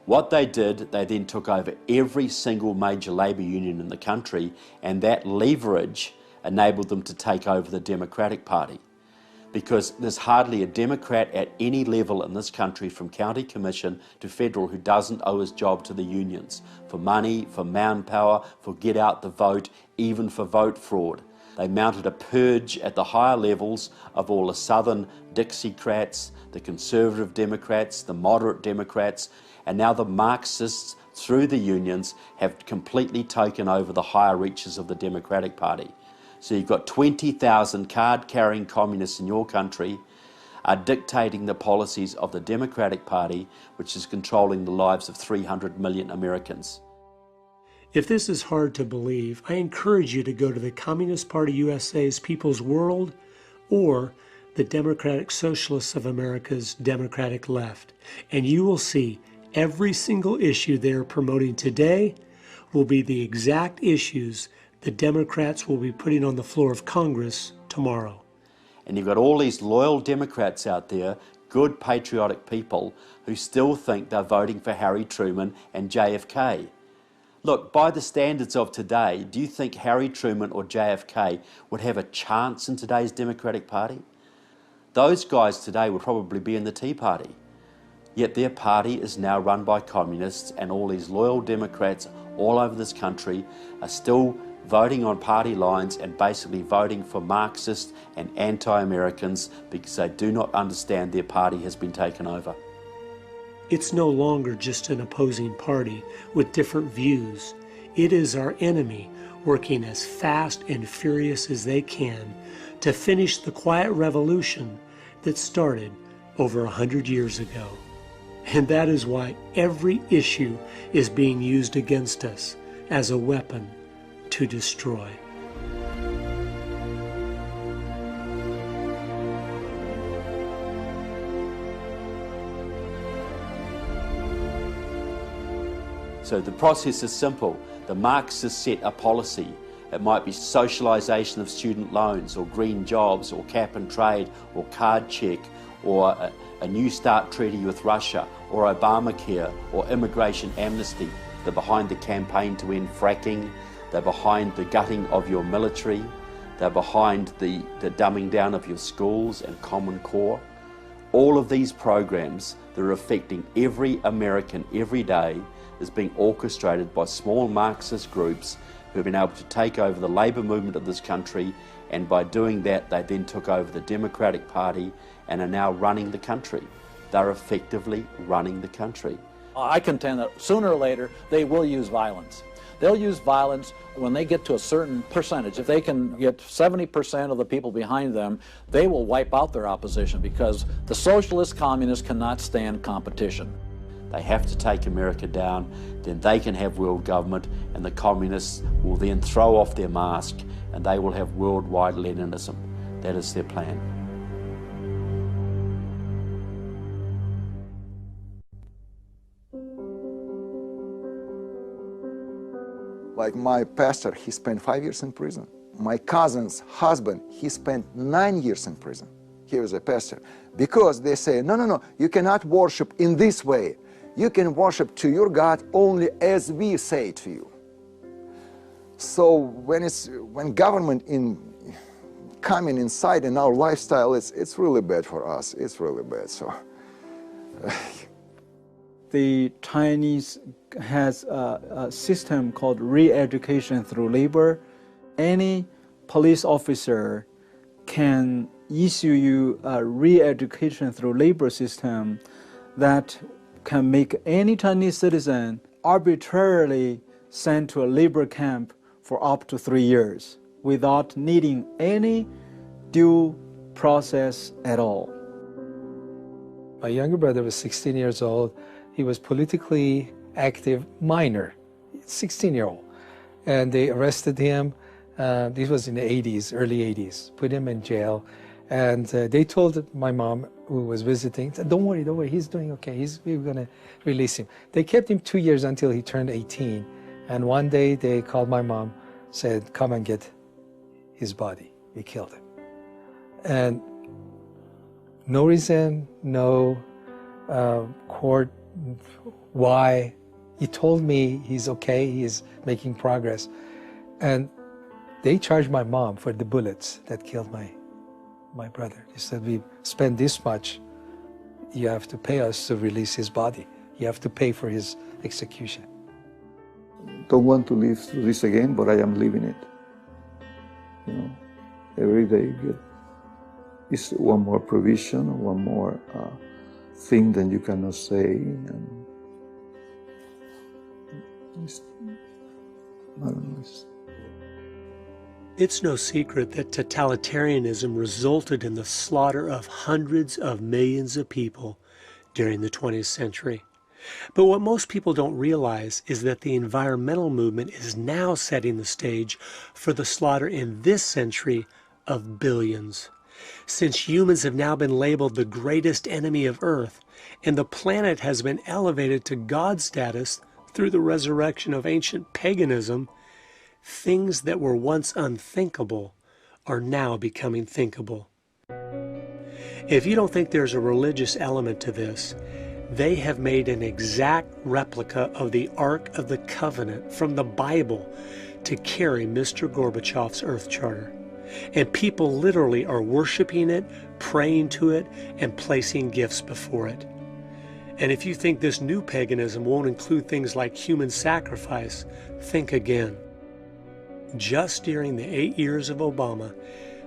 What they did, they then took over every single major labour union in the country, and that leverage enabled them to take over the Democratic Party. Because there's hardly a Democrat at any level in this country, from county commission to federal, who doesn't owe his job to the unions for money, for manpower, for get out the vote, even for vote fraud. They mounted a purge at the higher levels of all the Southern Dixiecrats, the conservative Democrats, the moderate Democrats, and now the Marxists, through the unions, have completely taken over the higher reaches of the Democratic Party. So you've got 20,000 card-carrying communists in your country are dictating the policies of the Democratic Party, which is controlling the lives of 300 million Americans. If this is hard to believe, I encourage you to go to the Communist Party USA's People's World or the Democratic Socialists of America's Democratic Left, and you will see every single issue they are promoting today will be the exact issues the Democrats will be putting on the floor of Congress tomorrow. And you've got all these loyal Democrats out there, good patriotic people, who still think they're voting for Harry Truman and JFK. Look, by the standards of today, do you think Harry Truman or JFK would have a chance in today's Democratic Party? Those guys today would probably be in the Tea Party. Yet their party is now run by communists, and all these loyal Democrats all over this country are still voting on party lines and basically voting for Marxists and anti-Americans because they do not understand their party has been taken over. It's no longer just an opposing party with different views. It is our enemy working as fast and furious as they can to finish the quiet revolution that started over 100 years ago. And that is why every issue is being used against us as a weapon to destroy. So the process is simple. The Marxists set a policy. It might be socialisation of student loans, or green jobs, or cap and trade, or card check, or a New START treaty with Russia, or Obamacare, or immigration amnesty. They're behind the campaign to end fracking. They're behind the gutting of your military. They're behind the dumbing down of your schools and Common Core. All of these programs that are affecting every American every day is being orchestrated by small Marxist groups who have been able to take over the labour movement of this country, and by doing that they then took over the Democratic Party and are now running the country. They're effectively running the country. I contend that sooner or later they will use violence. They'll use violence when they get to a certain percentage. If they can get 70% of the people behind them, they will wipe out their opposition, because the socialist communists cannot stand competition. They have to take America down, then they can have world government, and the communists will then throw off their mask and they will have worldwide Leninism. That is their plan. Like my pastor, he spent 5 years in prison. My cousin's husband, he spent 9 years in prison. He was a pastor. Because they say, no, no, no, you cannot worship in this way. You can worship to your God only as we say to you. So when government coming inside in our lifestyle, it's really bad for us. It's really bad. So. The Chinese has a system called re-education through labor. Any police officer can issue you a re-education through labor system that can make any Chinese citizen arbitrarily sent to a labor camp for up to 3 years without needing any due process at all. My younger brother was 16 years old. He was politically active minor, 16-year-old. And they arrested him. This was in the 80s, early 80s, put him in jail. And they told my mom, who was visiting, don't worry, he's doing okay. We're going to release him. They kept him 2 years until he turned 18. And one day they called my mom, said, come and get his body. We killed him. And no reason, no court, why. He told me he's okay, he's making progress. And they charged my mom for the bullets that killed my brother. He said, we spent this much, you have to pay us to release his body. You have to pay for his execution. Don't want to live through this again, but I am living it. You know, every day is one more provision, one more thing that you cannot say. And I don't know. It's no secret that totalitarianism resulted in the slaughter of hundreds of millions of people during the 20th century. But what most people don't realize is that the environmental movement is now setting the stage for the slaughter in this century of billions. Since humans have now been labeled the greatest enemy of Earth, and the planet has been elevated to God status through the resurrection of ancient paganism, things that were once unthinkable are now becoming thinkable. If you don't think there's a religious element to this, they have made an exact replica of the Ark of the Covenant from the Bible to carry Mr. Gorbachev's Earth Charter. And people literally are worshiping it, praying to it, and placing gifts before it. And if you think this new paganism won't include things like human sacrifice, think again. Just during the 8 years of Obama,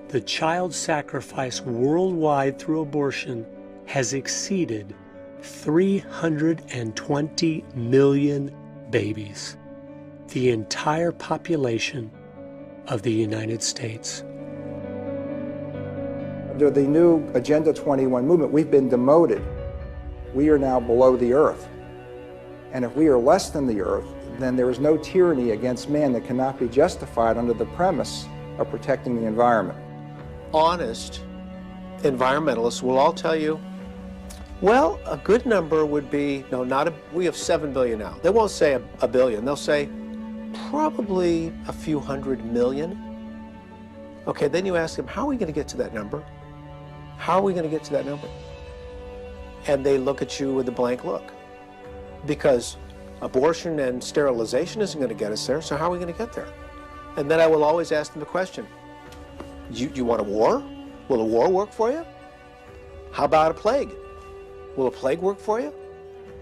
the child sacrifice worldwide through abortion has exceeded 320 million babies, the entire population of the United States. Under the new Agenda 21 movement, we've been demoted. We are now below the earth. And if we are less than the earth, then there is no tyranny against man that cannot be justified under the premise of protecting the environment. Honest environmentalists will all tell you, well, a good number would be, no, we have 7 billion now. They won't say a billion, they'll say probably a few 100 million. Okay, then you ask them, how are we going to get to that number? How are we going to get to that number? And they look at you with a blank look. Because abortion and sterilization isn't going to get us there, so how are we going to get there? And then I will always ask them the question, You want a war? Will a war work for you? How about a plague? Will a plague work for you?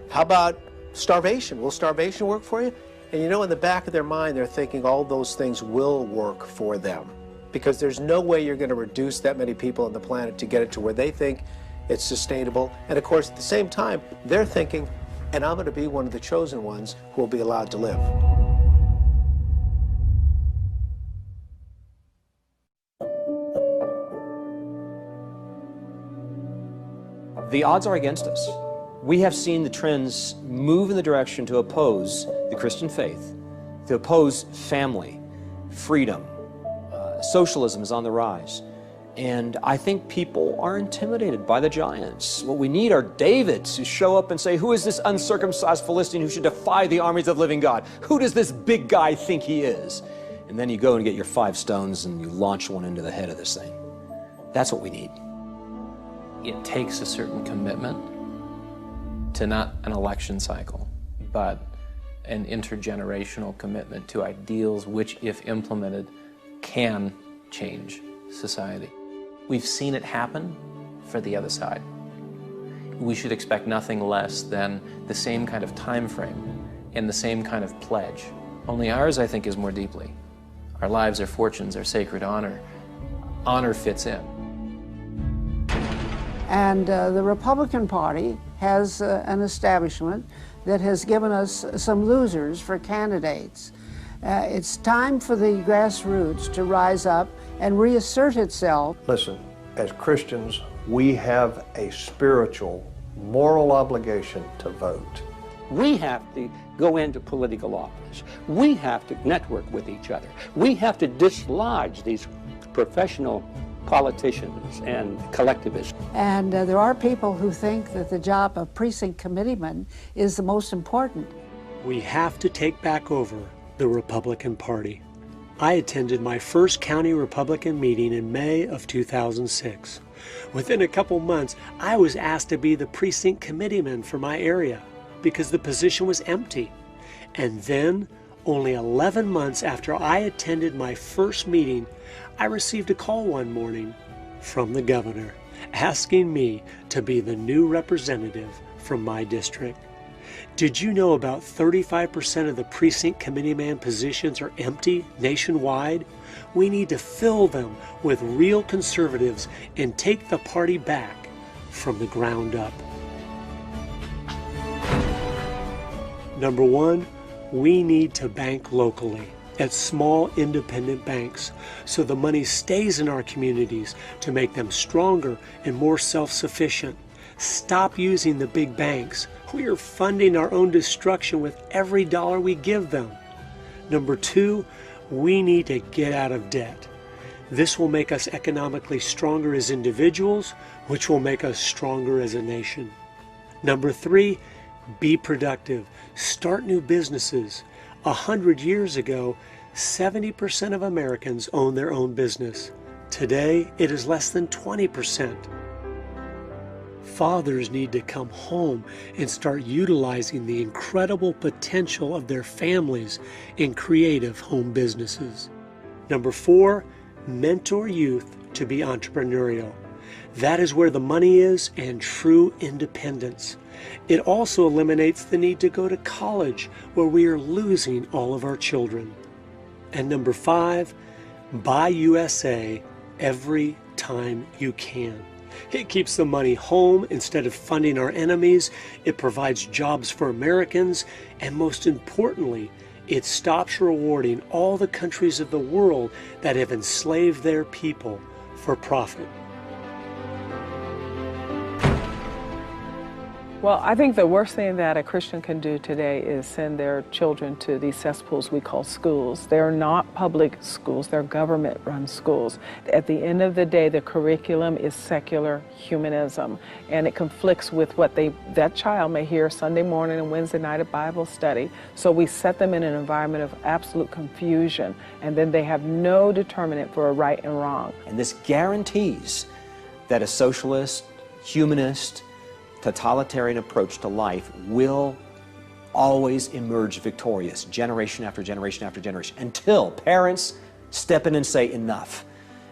How about starvation? Will starvation work for you? And you know, in the back of their mind, they're thinking all those things will work for them, because there's no way you're going to reduce that many people on the planet to get it to where they think it's sustainable. And of course, at the same time, they're thinking, and I'm going to be one of the chosen ones who will be allowed to live. The odds are against us. We have seen the trends move in the direction to oppose the Christian faith, to oppose family, freedom. Socialism is on the rise. And I think people are intimidated by the giants. What we need are Davids who show up and say, who is this uncircumcised Philistine who should defy the armies of the living God? Who does this big guy think he is? And then you go and get your 5 stones and you launch one into the head of this thing. That's what we need. It takes a certain commitment to not an election cycle, but an intergenerational commitment to ideals which, if implemented, can change society. We've seen it happen for the other side. We should expect nothing less than the same kind of time frame and the same kind of pledge. Only ours, I think, is more deeply. Our lives, our fortunes, our sacred honor. Honor fits in. And the Republican Party has an establishment that has given us some losers for candidates. It's time for the grassroots to rise up and reassert itself. Listen, as Christians, we have a spiritual, moral obligation to vote. We have to go into political office. We have to network with each other. We have to dislodge these professional politicians and collectivists. And there are people who think that the job of precinct committeeman is the most important. We have to take back over the Republican Party. I attended my first county Republican meeting in May of 2006. Within a couple months, I was asked to be the precinct committeeman for my area because the position was empty. And then, only 11 months after I attended my first meeting, I received a call one morning from the governor asking me to be the new representative from my district. Did you know about 35% of the precinct committeeman positions are empty nationwide? We need to fill them with real conservatives and take the party back from the ground up. Number one, we need to bank locally at small independent banks so the money stays in our communities to make them stronger and more self-sufficient. Stop using the big banks. We are funding our own destruction with every dollar we give them. Number two, we need to get out of debt. This will make us economically stronger as individuals, which will make us stronger as a nation. Number three, be productive. Start new businesses. 100 years ago, 70% of Americans own their own business. Today, it is less than 20%. Fathers need to come home and start utilizing the incredible potential of their families in creative home businesses. Number four, mentor youth to be entrepreneurial. That is where the money is and true independence. It also eliminates the need to go to college, where we are losing all of our children. And number five, buy USA every time you can. It keeps the money home instead of funding our enemies. It provides jobs for Americans. And most importantly, it stops rewarding all the countries of the world that have enslaved their people for profit. Well, I think the worst thing that a Christian can do today is send their children to these cesspools we call schools. They're not public schools, they're government-run schools. At the end of the day, the curriculum is secular humanism, and it conflicts with what that child may hear Sunday morning and Wednesday night at Bible study. So we set them in an environment of absolute confusion, and then they have no determinant for a right and wrong. And this guarantees that a socialist, humanist, totalitarian approach to life will always emerge victorious, generation after generation after generation, until parents step in and say enough.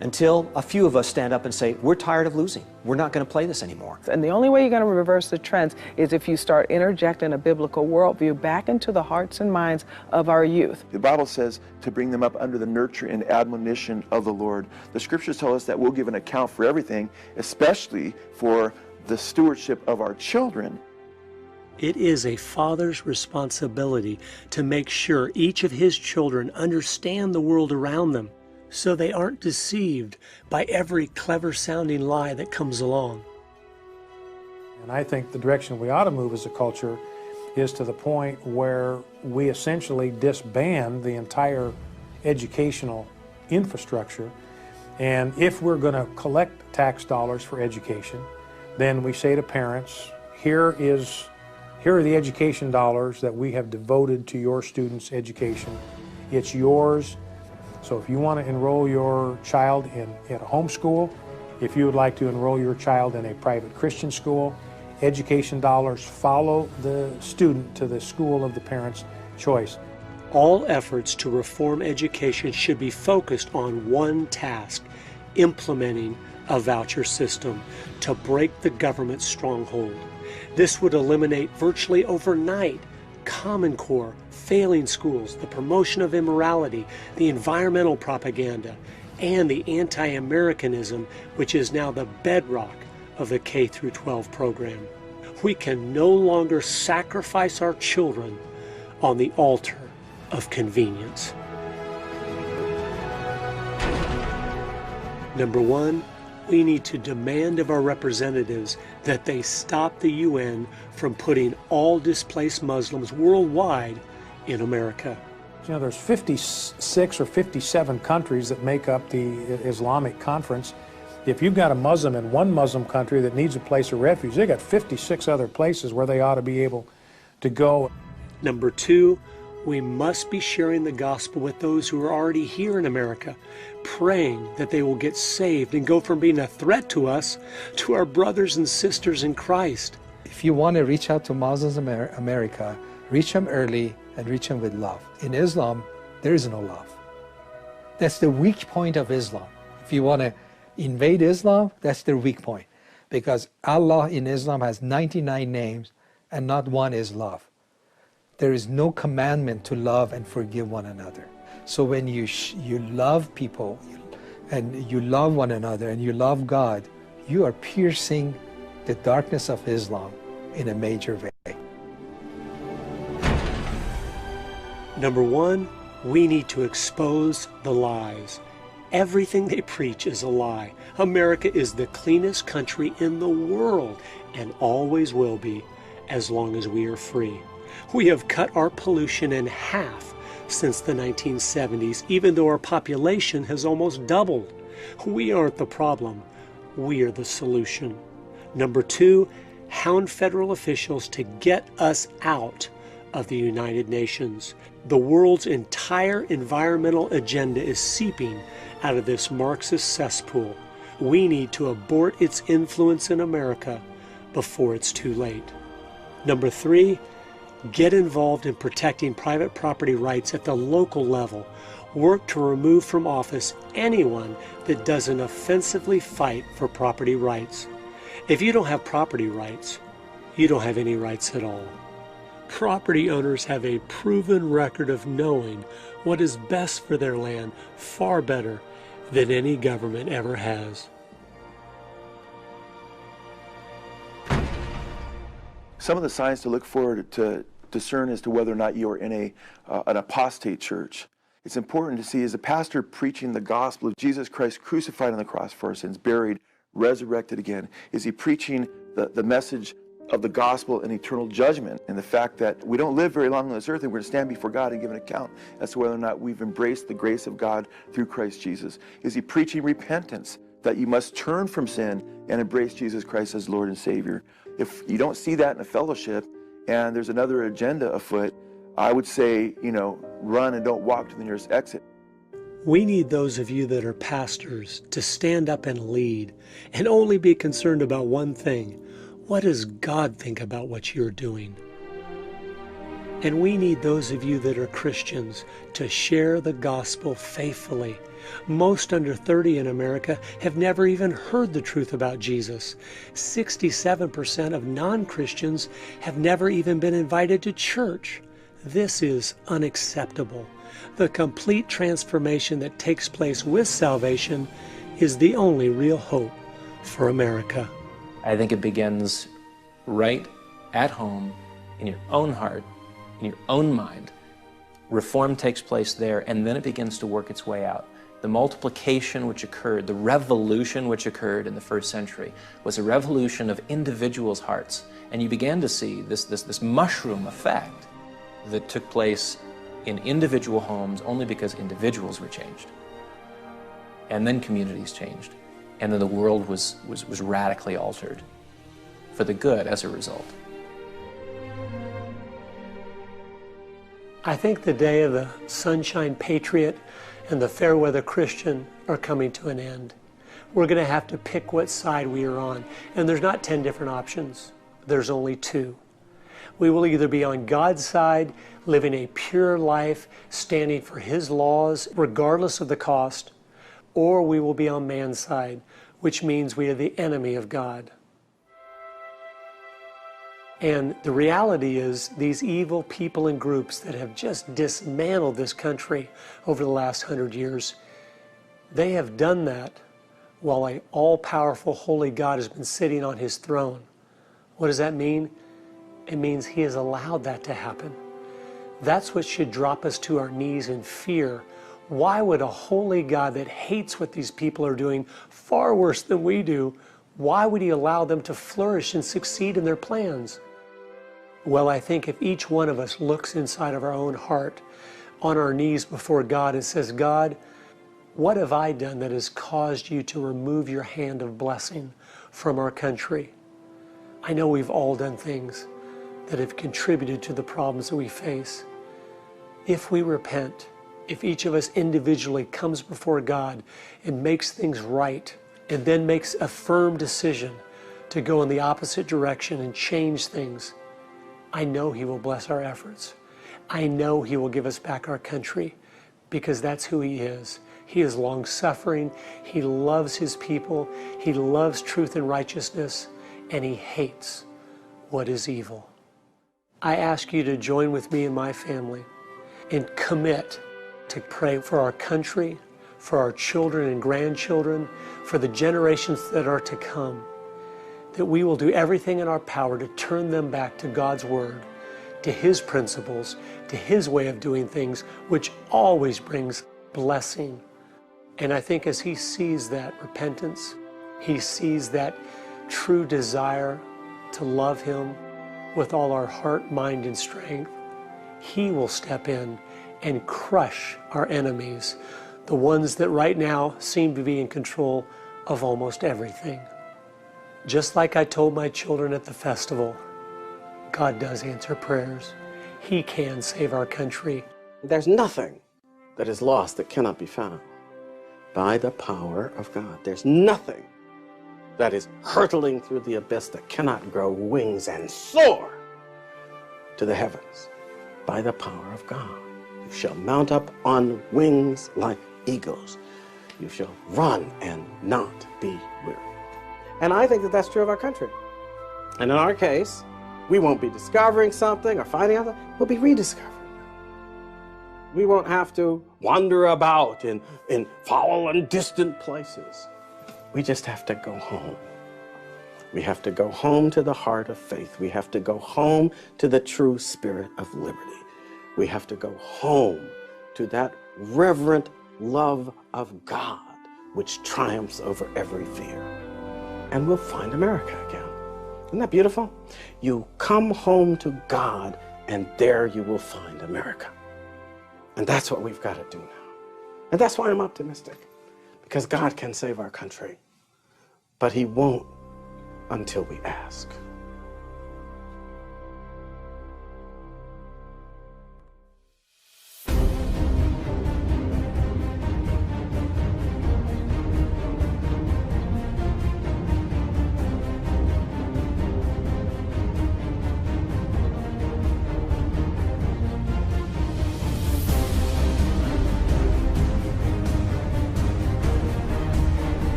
until a few of us stand up and say, we're tired of losing. We're not going to play this anymore. And the only way you're going to reverse the trends is if you start interjecting a biblical worldview back into the hearts and minds of our youth. The Bible says to bring them up under the nurture and admonition of the Lord. The scriptures tell us that we'll give an account for everything, especially for the stewardship of our children. It is a father's responsibility to make sure each of his children understand the world around them, so they aren't deceived by every clever-sounding lie that comes along. And I think the direction we ought to move as a culture is to the point where we essentially disband the entire educational infrastructure. And if we're going to collect tax dollars for education, then we say to parents, here are the education dollars that we have devoted to your students' education. It's yours. So if you want to enroll your child in a homeschool, if you would like to enroll your child in a private Christian school, education dollars follow the student to the school of the parent's choice. All efforts to reform education should be focused on one task: implementing a voucher system to break the government's stronghold. This would eliminate virtually overnight Common Core, failing schools, the promotion of immorality, the environmental propaganda, and the anti-Americanism, which is now the bedrock of the K-12 program. We can no longer sacrifice our children on the altar of convenience. Number one, we need to demand of our representatives that they stop the UN from putting all displaced Muslims worldwide in America. You know, there's 56 or 57 countries that make up the Islamic Conference. If you've got a Muslim in one Muslim country that needs a place of refuge, they've got 56 other places where they ought to be able to go. Number two, we must be sharing the gospel with those who are already here in America, praying that they will get saved and go from being a threat to us to our brothers and sisters in Christ. If you want to reach out to Muslims in America, reach them early and reach them with love. In Islam, there is no love. That's the weak point of Islam. If you want to invade Islam, that's their weak point. Because Allah in Islam has 99 names and not one is love. There is no commandment to love and forgive one another. So when you love people and you love one another and you love God, you are piercing the darkness of Islam in a major way. Number one, we need to expose the lies. Everything they preach is a lie. America is the cleanest country in the world and always will be, as long as we are free. We have cut our pollution in half since the 1970s, even though our population has almost doubled. We aren't the problem, we are the solution. Number two, hound federal officials to get us out of the United Nations. The world's entire environmental agenda is seeping out of this Marxist cesspool. We need to abort its influence in America before it's too late. Number three, get involved in protecting private property rights at the local level. Work to remove from office anyone that doesn't offensively fight for property rights. If you don't have property rights, you don't have any rights at all. Property owners have a proven record of knowing what is best for their land far better than any government ever has. Some of the signs to look for to discern as to whether or not you are in an apostate church. It's important to see, is a pastor preaching the gospel of Jesus Christ crucified on the cross for our sins, buried, resurrected again? Is he preaching the message of the gospel and eternal judgment, and the fact that we don't live very long on this earth and we're going to stand before God and give an account as to whether or not we've embraced the grace of God through Christ Jesus? Is he preaching repentance, that you must turn from sin and embrace Jesus Christ as Lord and Savior? If you don't see that in a fellowship and there's another agenda afoot, I would say, run and don't walk to the nearest exit. We need those of you that are pastors to stand up and lead and only be concerned about one thing. What does God think about what you're doing? And we need those of you that are Christians to share the gospel faithfully Most under 30 in America have never even heard the truth about Jesus. 67% of non-Christians have never even been invited to church. This is unacceptable. The complete transformation that takes place with salvation is the only real hope for America. I think it begins right at home, in your own heart, in your own mind. Reform takes place there, and then it begins to work its way out. The multiplication which occurred, the revolution which occurred in the first century, was a revolution of individuals' hearts. And you began to see this mushroom effect that took place in individual homes only because individuals were changed. And then communities changed. And then the world was radically altered for the good as a result. I think the day of the sunshine patriot and the fair weather Christian are coming to an end. We're going to have to pick what side we are on. And there's not 10 different options. There's only 2. We will either be on God's side, living a pure life, standing for His laws, regardless of the cost, or we will be on man's side, which means we are the enemy of God. And the reality is, these evil people and groups that have just dismantled this country over the last 100 years, they have done that while an all-powerful, holy God has been sitting on His throne. What does that mean? It means He has allowed that to happen. That's what should drop us to our knees in fear. Why would a holy God that hates what these people are doing far worse than we do, why would He allow them to flourish and succeed in their plans? Well, I think if each one of us looks inside of our own heart, on our knees before God and says, God, what have I done that has caused you to remove your hand of blessing from our country? I know we've all done things that have contributed to the problems that we face. If we repent, if each of us individually comes before God and makes things right, and then makes a firm decision to go in the opposite direction and change things, I know He will bless our efforts. I know He will give us back our country, because that's who He is. He is long-suffering. He loves His people. He loves truth and righteousness, and He hates what is evil. I ask you to join with me and my family and commit to pray for our country, for our children and grandchildren, for the generations that are to come, that we will do everything in our power to turn them back to God's Word, to His principles, to His way of doing things, which always brings blessing. And I think as He sees that repentance, He sees that true desire to love Him with all our heart, mind, and strength, He will step in and crush our enemies, the ones that right now seem to be in control of almost everything. Just like I told my children at the festival, God does answer prayers. He can save our country. There's nothing that is lost that cannot be found by the power of God. There's nothing that is hurtling through the abyss that cannot grow wings and soar to the heavens by the power of God. You shall mount up on wings like eagles. You shall run and not be weary. And I think that that's true of our country. And in our case, we won't be discovering something or finding out, we'll be rediscovering. We won't have to wander about in foul and distant places. We just have to go home. We have to go home to the heart of faith. We have to go home to the true spirit of liberty. We have to go home to that reverent love of God which triumphs over every fear. And we'll find America again. Isn't that beautiful? You come home to God, and there you will find America. And that's what we've got to do now. And that's why I'm optimistic, because God can save our country, but He won't until we ask.